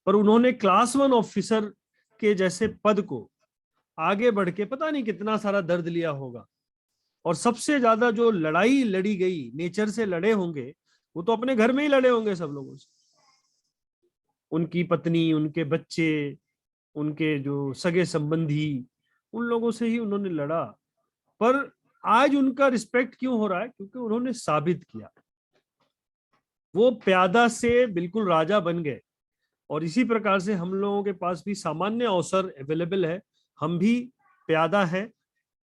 पर उन्होंने क्लास 1 ऑफिसर के जैसे पद को आगे बढ़ के पता नहीं कितना सारा दर्द लिया होगा। और सबसे ज्यादा जो लड़ाई लड़ी गई, नेचर से लड़े होंगे, वो तो अपने घर में ही लड़े होंगे सब लोगों से। उनकी पत्नी, उनके बच्चे, उनके जो सगे संबंधी, उन लोगों से ही उन्होंने लड़ा। पर आज उनका रिस्पेक्ट क्यों हो रहा है? क्योंकि उन्होंने साबित किया। वो प्यादा से बिल्कुल राजा बन गए। और इसी प्रकार से हम लोगों के पास भी सामान्य अवसर अवेलेबल है, हम भी प्यादा हैं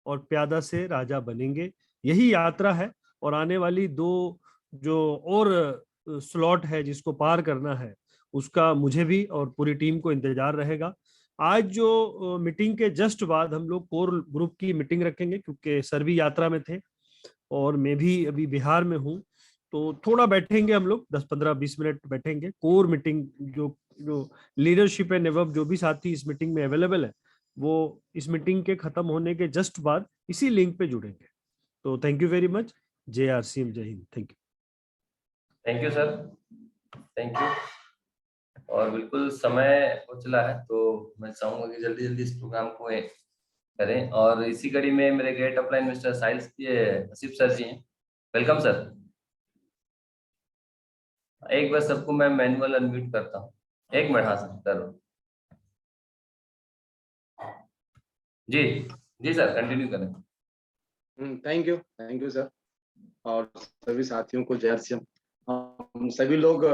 और प्यादा से राजा बनेंगे। यही यात्रा है। और आने वाली 2 जो और स्लॉट है जिसको पार करना है, उसका मुझे भी और पूरी टीम को इंतजार रहेगा। आज जो मीटिंग के जस्ट बाद हम लोग कोर ग्रुप की मीटिंग रखेंगे, क्योंकि सर भी यात्रा में थे और मैं भी अभी बिहार में हूँ। तो थोड़ा बैठेंगे हम लोग, 10-15-20 मिनट बैठेंगे। कोर मीटिंग जो जो लीडरशिप एंड एबव जो भी साथी इस मीटिंग में अवेलेबल है, वो इस मीटिंग के खत्म होने के जस्ट बाद इसी लिंक पे जुड़ेंगे। तो thank you very much. JRCM। जय Hind. Thank you. Thank you sir, thank you. और बिल्कुल समय हो चला है, तो मैं चाहूंगा कि जल्दी जल्दी इस प्रोग्राम को करें। और इसी कड़ी में मेरे ग्रेट अपलाइन मिस्टर साहिल हसीब सर जी हैं। Welcome sir. एक बार सबको मैं मैनुअल अनम्यूट करता हूँ, 1 मिनट। हाँ सर, करो जी। जी सर, कंटिन्यू करें। थैंक यू सर, और सभी साथियों को जय श्री राम। हम सभी लोग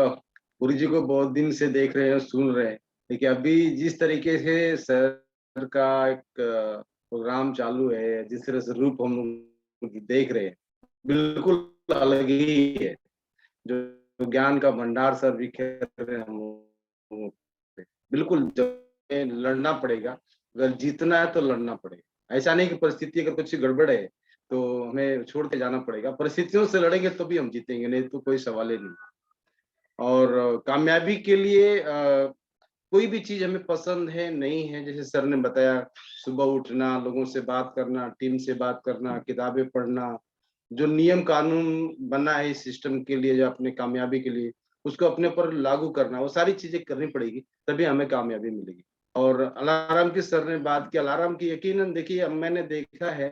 गुरु जी को बहुत दिन से देख रहे हैं, सुन रहे हैं, लेकिन अभी जिस तरीके से सर का एक प्रोग्राम चालू है, जिस तरह से रूप हम लोग देख रहे हैं, बिल्कुल अलग ही है। जो ज्ञान का भंडार सर बिखेर रहे हैं हम लोग पे। बिल्कुल लड़ना पड़ेगा, अगर जीतना है तो लड़ना पड़ेगा। ऐसा नहीं कि परिस्थिति अगर कुछ गड़बड़ है तो हमें छोड़ के जाना पड़ेगा। परिस्थितियों से लड़ेंगे तो भी हम जीतेंगे, नहीं तो कोई सवाल ही नहीं। और कामयाबी के लिए कोई भी चीज हमें पसंद है नहीं है, जैसे सर ने बताया, सुबह उठना, लोगों से बात करना, टीम से बात करना, किताबें पढ़ना, जो नियम कानून बना है इस सिस्टम के लिए, जो अपने कामयाबी के लिए, उसको अपने ऊपर लागू करना, वो सारी चीजें करनी पड़ेगी, तभी हमें कामयाबी मिलेगी। और अलार्म की सर ने बात की, अलार्म की यकीनन देखिए, अब मैंने देखा है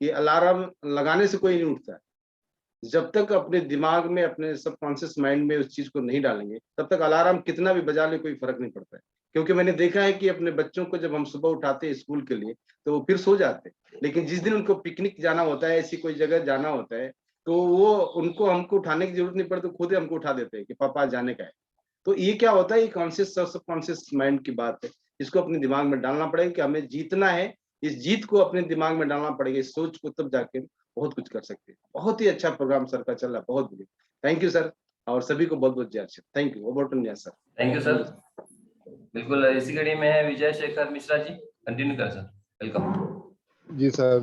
कि अलार्म लगाने से कोई नहीं उठता है। जब तक अपने दिमाग में, अपने सबकॉन्शियस माइंड में उस चीज को नहीं डालेंगे, तब तक अलार्म कितना भी बजा ले कोई फर्क नहीं पड़ता है। क्योंकि मैंने देखा है कि अपने बच्चों को जब हम सुबह उठाते हैं स्कूल के लिए, तो वो फिर सो जाते हैं, लेकिन जिस दिन उनको पिकनिक जाना होता है, ऐसी कोई जगह जाना होता है, तो वो उनको हमको उठाने की जरूरत नहीं पड़ती, तो खुद ही हमको उठा देते हैं कि पापा जाने का है। तो ये क्या होता है, ये कॉन्शियस सबकॉन्शियस माइंड की बात है। इसको अपने दिमाग में डालना पड़ेगा कि हमें जीतना है, इस जीत को अपने दिमाग में डालना पड़ेगा, इस सोच को, तब जाके बहुत कुछ कर सकते हैं। बहुत ही अच्छा प्रोग्राम सर का चल रहा है, बहुत बढ़िया। थैंक यू सर, और सभी को बहुत बहुत जय Shri Ram. Thank you. Over to निया सर। Thank you sir. बिल्कुल, इसी कड़ी में है विजय शेखर मिश्रा जी, कंटिन्यू कर सर, वेलकम। जी सर,